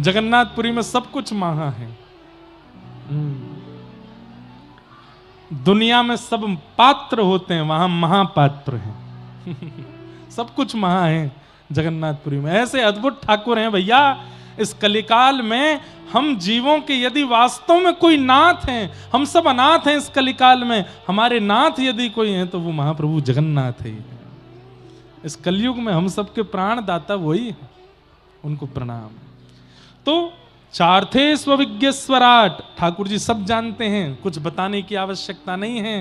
जगन्नाथपुरी में सब कुछ महा है। दुनिया में सब पात्र होते हैं, वहां महापात्र हैं। सब कुछ महा है, जगन्नाथपुरी में। ऐसे अद्भुत ठाकुर हैं भैया इस कलिकाल में। हम जीवों के यदि वास्तव में कोई नाथ हैं, हम सब अनाथ हैं इस कलिकाल में, हमारे नाथ यदि कोई हैं तो वो महाप्रभु जगन्नाथ ही है। इस कलयुग में हम सबके प्राण दाता वही हैं, उनको प्रणाम। तो चार थे स्वविज्ञ स्वराट, ठाकुर जी सब जानते हैं, कुछ बताने की आवश्यकता नहीं है।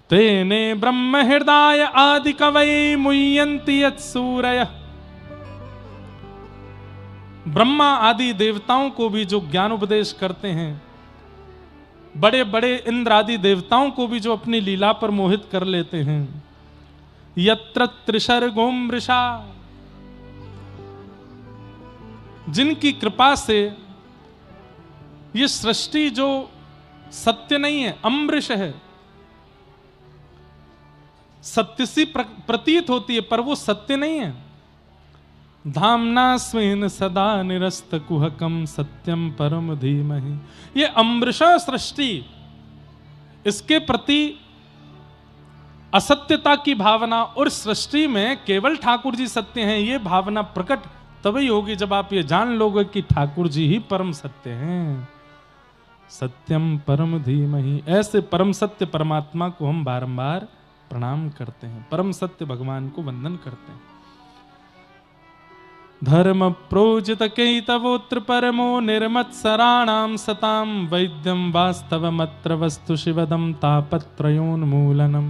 तेने ब्रह्म हृदय आदि कवये मुह्यन्ति यत्सूरयः, ब्रह्मा आदि देवताओं को भी जो ज्ञान उपदेश करते हैं, बड़े बड़े इंद्र आदि देवताओं को भी जो अपनी लीला पर मोहित कर लेते हैं। यत्र त्रिशर्गो मृषा, जिनकी कृपा से ये सृष्टि जो सत्य नहीं है, अमृष है, सत्य सी प्रतीत होती है पर वो सत्य नहीं है। धामना स्वेन सदा निरस्त कुहकम सत्यम परम धीमहि, ये अमृषा सृष्टि, इसके प्रति असत्यता की भावना और सृष्टि में केवल ठाकुर जी सत्य हैं, ये भावना प्रकट तभी होगी जब आप ये जान लोगे कि ठाकुर जी ही परम सत्य हैं। सत्यम परम धीमहि, ऐसे परम सत्य परमात्मा को हम बारंबार प्रणाम करते हैं, परम सत्य भगवान को वंदन करते हैं। धर्म प्रोजित कैतवोत्र परमो निर्मत्सराणाम सताम वैद्यम वास्तवमत्र वस्तु शिवदम तापत्रयोन्मूलनम।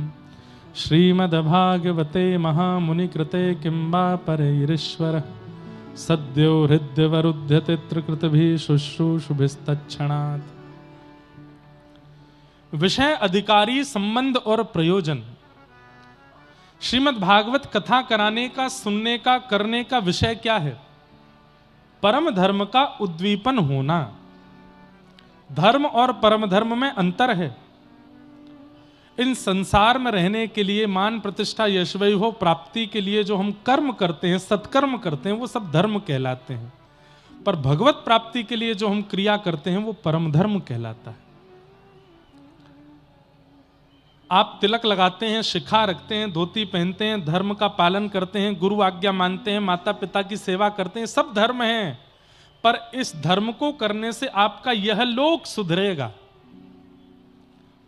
श्रीमद्भागवते महामुनि कृते किंबा परैरीश्वर सद्यो हृद्यवरुध्यते त्रिकृतभिः शुश्रूषुभिस्तत्क्षणात्। विषय, अधिकारी, संबंध और प्रयोजन। श्रीमद् भागवत कथा कराने का, सुनने का, करने का विषय क्या है? परम धर्म का उद्दीपन होना। धर्म और परम धर्म में अंतर है। इन संसार में रहने के लिए, मान प्रतिष्ठा यश वैभव प्राप्ति के लिए जो हम कर्म करते हैं, सत्कर्म करते हैं, वो सब धर्म कहलाते हैं। पर भगवत प्राप्ति के लिए जो हम क्रिया करते हैं वो परम धर्म कहलाता है। आप तिलक लगाते हैं, शिखा रखते हैं, धोती पहनते हैं, धर्म का पालन करते हैं, गुरु आज्ञा मानते हैं, माता पिता की सेवा करते हैं, सब धर्म हैं। पर इस धर्म को करने से आपका यह लोक सुधरेगा,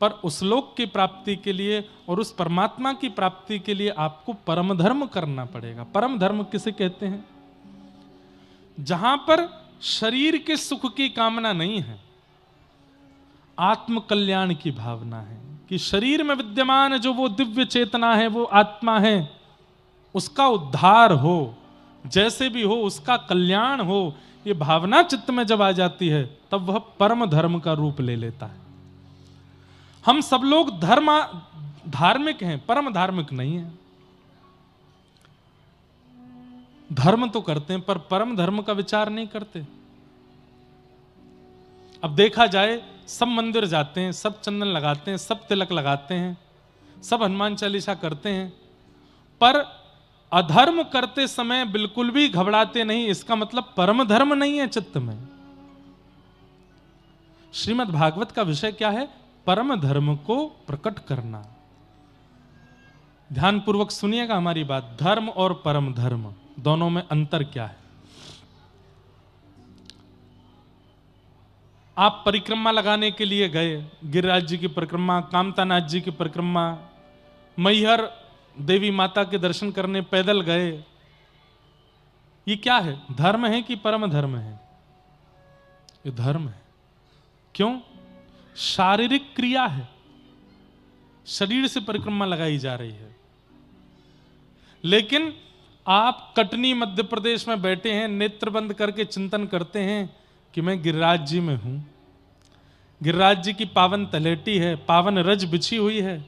पर उस लोक की प्राप्ति के लिए और उस परमात्मा की प्राप्ति के लिए आपको परम धर्म करना पड़ेगा। परम धर्म किसे कहते हैं? जहां पर शरीर के सुख की कामना नहीं है, आत्म कल्याण की भावना है कि शरीर में विद्यमान जो वो दिव्य चेतना है, वो आत्मा है, उसका उद्धार हो, जैसे भी हो उसका कल्याण हो, ये भावना चित्त में जब आ जाती है तब वह परम धर्म का रूप ले लेता है। हम सब लोग धार्मिक हैं, परम धार्मिक नहीं है। धर्म तो करते हैं पर परम धर्म का विचार नहीं करते। अब देखा जाए, सब मंदिर जाते हैं, सब चंदन लगाते हैं, सब तिलक लगाते हैं, सब हनुमान चालीसा करते हैं, पर अधर्म करते समय बिल्कुल भी घबराते नहीं। इसका मतलब परम धर्म नहीं है चित्त में। श्रीमद् भागवत का विषय क्या है? परम धर्म को प्रकट करना। ध्यान पूर्वक सुनिएगा हमारी बात। धर्म और परम धर्म दोनों में अंतर क्या है? आप परिक्रमा लगाने के लिए गए, गिरिराज जी की परिक्रमा, कामतानाथ जी की परिक्रमा, मैहर देवी माता के दर्शन करने पैदल गए, ये क्या है? धर्म है कि परम धर्म है? ये धर्म है। क्यों? शारीरिक क्रिया है, शरीर से परिक्रमा लगाई जा रही है। लेकिन आप कटनी मध्य प्रदेश में बैठे हैं, नेत्र बंद करके चिंतन करते हैं कि मैं गिरिराज जी में हूं, गिरिराज जी की पावन तलेटी है, पावन रज बिछी हुई है,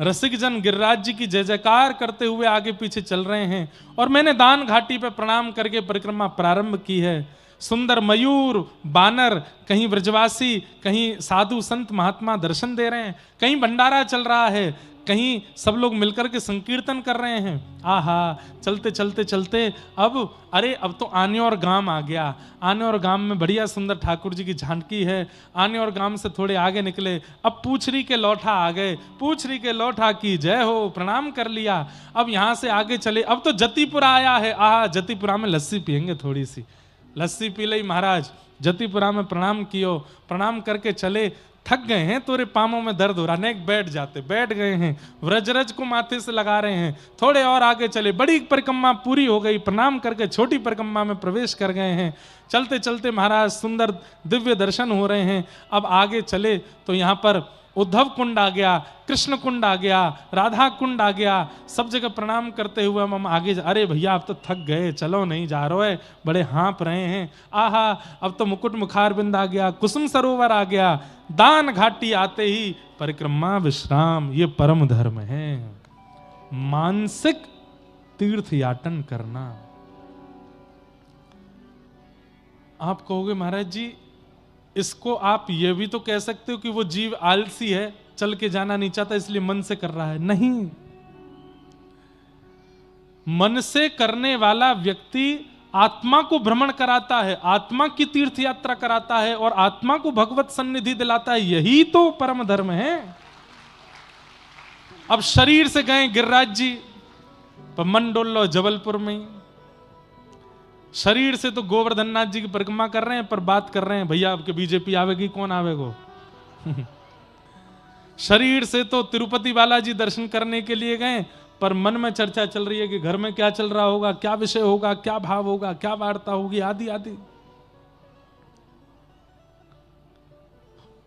रसिक जन गिरिराज जी की जय जयकार करते हुए आगे पीछे चल रहे हैं, और मैंने दान घाटी पर प्रणाम करके परिक्रमा प्रारंभ की है। सुंदर मयूर, बानर, कहीं ब्रजवासी, कहीं साधु संत महात्मा दर्शन दे रहे हैं, कहीं भंडारा चल रहा है, कहीं सब लोग मिलकर के संकीर्तन कर रहे हैं। आहा, चलते चलते चलते अब अरे अब तो आने और गांव आ गया। आने और गांव में बढ़िया सुंदर ठाकुर जी की झांकी है। आने और गांव से थोड़े आगे निकले, अब पूछरी के लौठा आ गए। पूछरी के लौठा की जय हो, प्रणाम कर लिया। अब यहां से आगे चले, अब तो जतीपुरा आया है। आहा, जतीपुरा में लस्सी पियेंगे, थोड़ी सी लस्सी पी ली महाराज। जतीपुरा में प्रणाम कियो, प्रणाम करके चले। थक गए हैं, तोरे पामों में दर्द हो रहा, नेक बैठ गए हैं। व्रजरज को माथे से लगा रहे हैं। थोड़े और आगे चले, बड़ी परिक्रमा पूरी हो गई, प्रणाम करके छोटी परिक्रमा में प्रवेश कर गए हैं। चलते चलते महाराज सुंदर दिव्य दर्शन हो रहे हैं। अब आगे चले तो यहाँ पर उद्धव कुंड आ गया, कृष्ण कुंड आ गया, राधा कुंड आ गया। सब जगह प्रणाम करते हुए हम आगे अरे भैया अब तो थक गए, चलो नहीं जा रहे, बड़े हाँप रहे हैं। आहा, अब तो मुकुट मुखारबिंद आ गया, कुसुम सरोवर आ गया। दान घाटी आते ही परिक्रमा विश्राम, ये परम धर्म है। मानसिक तीर्थयाटन करना। आप कहोगे महाराज जी इसको आप ये भी तो कह सकते हो कि वो जीव आलसी है, चल के जाना नहीं चाहता इसलिए मन से कर रहा है। नहीं, मन से करने वाला व्यक्ति आत्मा को भ्रमण कराता है, आत्मा की तीर्थ यात्रा कराता है और आत्मा को भगवत सन्निधि दिलाता है। यही तो परम धर्म है। अब शरीर से गए गिरिराज जी, पर मन डोल लो जबलपुर में। शरीर से तो गोवर्धन नाथ जी की परिक्रमा कर रहे हैं, पर बात कर रहे हैं भैया आपके बीजेपी आवेगी, कौन आवेगो। शरीर से तो तिरुपति बालाजी दर्शन करने के लिए गए, पर मन में चर्चा चल रही है कि घर में क्या चल रहा होगा, क्या विषय होगा, क्या भाव होगा, क्या वार्ता होगी, आदि आदि।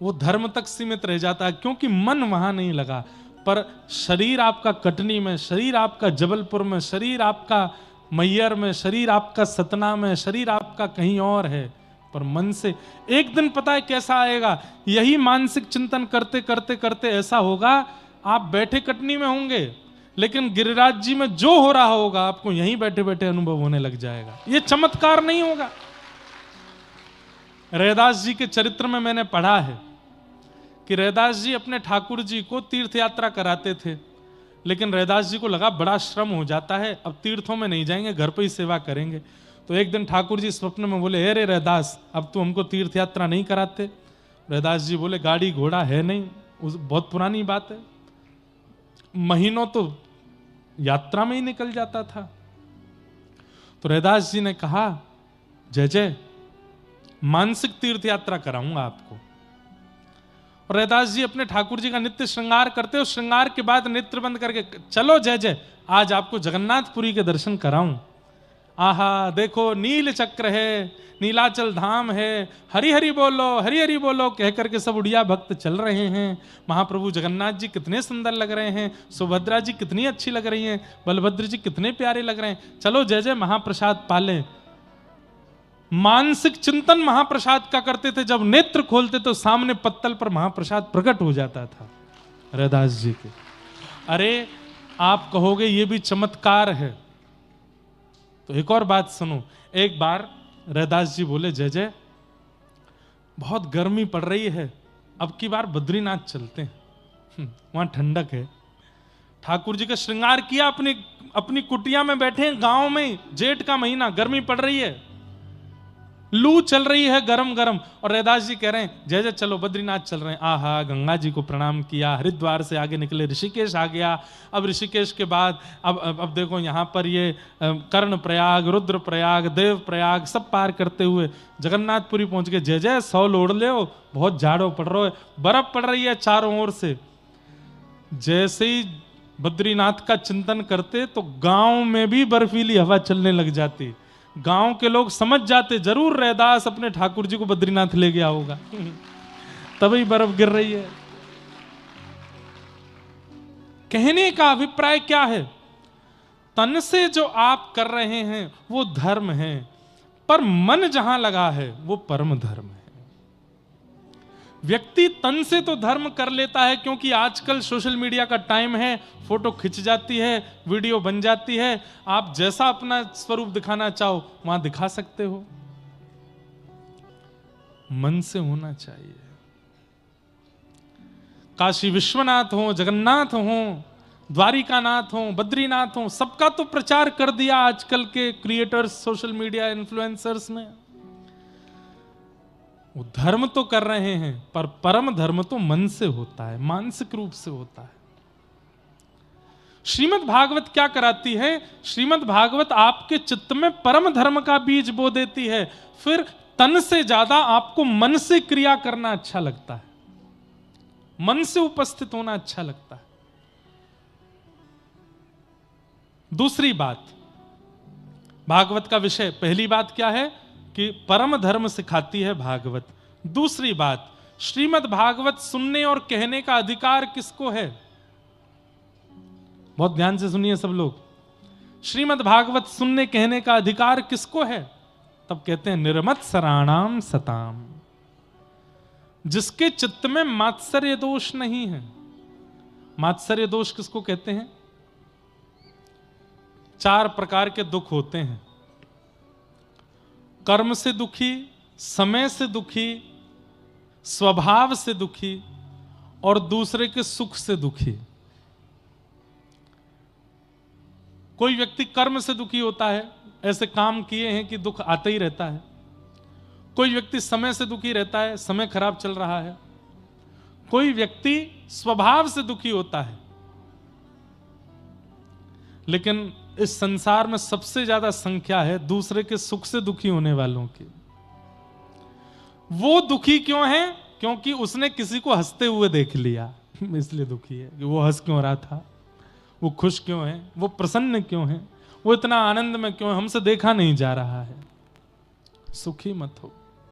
वो धर्म तक सीमित रह जाता है क्योंकि मन वहां नहीं लगा। पर शरीर आपका कटनी में, शरीर आपका जबलपुर में, शरीर आपका मैयर में, शरीर आपका सतना में, शरीर आपका कहीं और है, पर मन से एक दिन पता है कैसा आएगा। यही मानसिक चिंतन करते करते करते ऐसा होगा, आप बैठे कटनी में होंगे लेकिन गिरिराज जी में जो हो रहा होगा आपको यहीं बैठे बैठे अनुभव होने लग जाएगा। ये चमत्कार नहीं होगा। रैदास जी के चरित्र में मैंने पढ़ा है कि रैदास जी अपने ठाकुर जी को तीर्थ यात्रा कराते थे, लेकिन रैदास जी को लगा बड़ा श्रम हो जाता है, अब तीर्थों में नहीं जाएंगे, घर पर ही सेवा करेंगे। तो एक दिन ठाकुर जी स्वप्न में बोले, अरे रैदास अब तू हमको तीर्थ यात्रा नहीं कराते। रैदास जी बोले, गाड़ी घोड़ा है नहीं, बहुत पुरानी बात है, महीनों तो यात्रा में ही निकल जाता था। तो रैदास जी ने कहा, जय जय, मानसिक तीर्थ यात्रा कराऊंगा आपको। और रैदास जी अपने ठाकुर जी का नित्य श्रृंगार करते हो, श्रृंगार के बाद नेत्र बंद करके, चलो जय जय, आज आपको जगन्नाथपुरी के दर्शन कराऊं। आहा, देखो नील चक्र है, नीलाचल धाम है, हरि हरि बोलो, हरि हरि बोलो कह करके सब उड़िया भक्त चल रहे हैं। महाप्रभु जगन्नाथ जी कितने सुंदर लग रहे हैं, सुभद्रा जी कितनी अच्छी लग रही हैं, बलभद्र जी कितने प्यारे लग रहे हैं, चलो जय जय महाप्रसाद पालें। मानसिक चिंतन महाप्रसाद का करते थे, जब नेत्र खोलते तो सामने पत्तल पर महाप्रसाद प्रकट हो जाता था रैदास जी के। अरे आप कहोगे ये भी चमत्कार है, तो एक और बात सुनो। एक बार रैदास जी बोले, जय जय बहुत गर्मी पड़ रही है, अब की बार बद्रीनाथ चलते हैं, वहां ठंडक है। ठाकुर जी का श्रृंगार किया, अपनी कुटिया में बैठे गांव में, जेठ का महीना, गर्मी पड़ रही है, लू चल रही है गरम गरम, और रैदास जी कह रहे हैं जय जय चलो बद्रीनाथ चल रहे हैं। आहा, गंगा जी को प्रणाम किया, हरिद्वार से आगे निकले, ऋषिकेश आ गया। अब ऋषिकेश के बाद अब देखो यहाँ पर ये कर्ण प्रयाग, रुद्र प्रयाग, देव प्रयाग सब पार करते हुए जगन्नाथपुरी पहुंच गए। जय जय सौल ओढ़ ले, बहुत झाड़ो पड़ रहा है, बर्फ पड़ रही है चारों ओर से। जैसे ही बद्रीनाथ का चिंतन करते तो गांव में भी बर्फीली हवा चलने लग जाती। गांव के लोग समझ जाते जरूर रैदास अपने ठाकुर जी को बद्रीनाथ ले गया होगा, तभी बर्फ गिर रही है। कहने का अभिप्राय क्या है? तन से जो आप कर रहे हैं वो धर्म है, पर मन जहां लगा है वो परम धर्म है। व्यक्ति तन से तो धर्म कर लेता है क्योंकि आजकल सोशल मीडिया का टाइम है, फोटो खिंच जाती है, वीडियो बन जाती है, आप जैसा अपना स्वरूप दिखाना चाहो वहां दिखा सकते हो। मन से होना चाहिए। काशी विश्वनाथ हो, जगन्नाथ हो, द्वारिकानाथ हो, बद्रीनाथ हो, सबका तो प्रचार कर दिया आजकल के क्रिएटर्स, सोशल मीडिया इन्फ्लुएंसर्स ने। वो धर्म तो कर रहे हैं, पर परम धर्म तो मन से होता है, मानसिक रूप से होता है। श्रीमद् भागवत क्या कराती है? श्रीमद् भागवत आपके चित्त में परम धर्म का बीज बो देती है। फिर तन से ज्यादा आपको मन से क्रिया करना अच्छा लगता है, मन से उपस्थित होना अच्छा लगता है। दूसरी बात, भागवत का विषय, पहली बात क्या है कि परम धर्म सिखाती है भागवत। दूसरी बात, श्रीमद् भागवत सुनने और कहने का अधिकार किसको है? बहुत ध्यान से सुनिए सब लोग। श्रीमद् भागवत सुनने कहने का अधिकार किसको है? तब कहते हैं निर्मत्सराणाम सताम, जिसके चित्त में मात्सर्य दोष नहीं है। मात्सर्य दोष किसको कहते हैं? 4 प्रकार के दुख होते हैं। कर्म से दुखी, समय से दुखी, स्वभाव से दुखी और दूसरे के सुख से दुखी। कोई व्यक्ति कर्म से दुखी होता है, ऐसे काम किए हैं कि दुख आता ही रहता है। कोई व्यक्ति समय से दुखी रहता है, समय खराब चल रहा है। कोई व्यक्ति स्वभाव से दुखी होता है। लेकिन इस संसार में सबसे ज्यादा संख्या है दूसरे के सुख से दुखी होने वालों की। वो दुखी क्यों है? क्योंकि उसने किसी को हंसते हुए देख लिया, इसलिए दुखी है कि वो हंस क्यों रहा था, वो खुश क्यों है, वो प्रसन्न क्यों है, वो इतना आनंद में क्यों है, हमसे देखा नहीं जा रहा है। सुखी मत हो।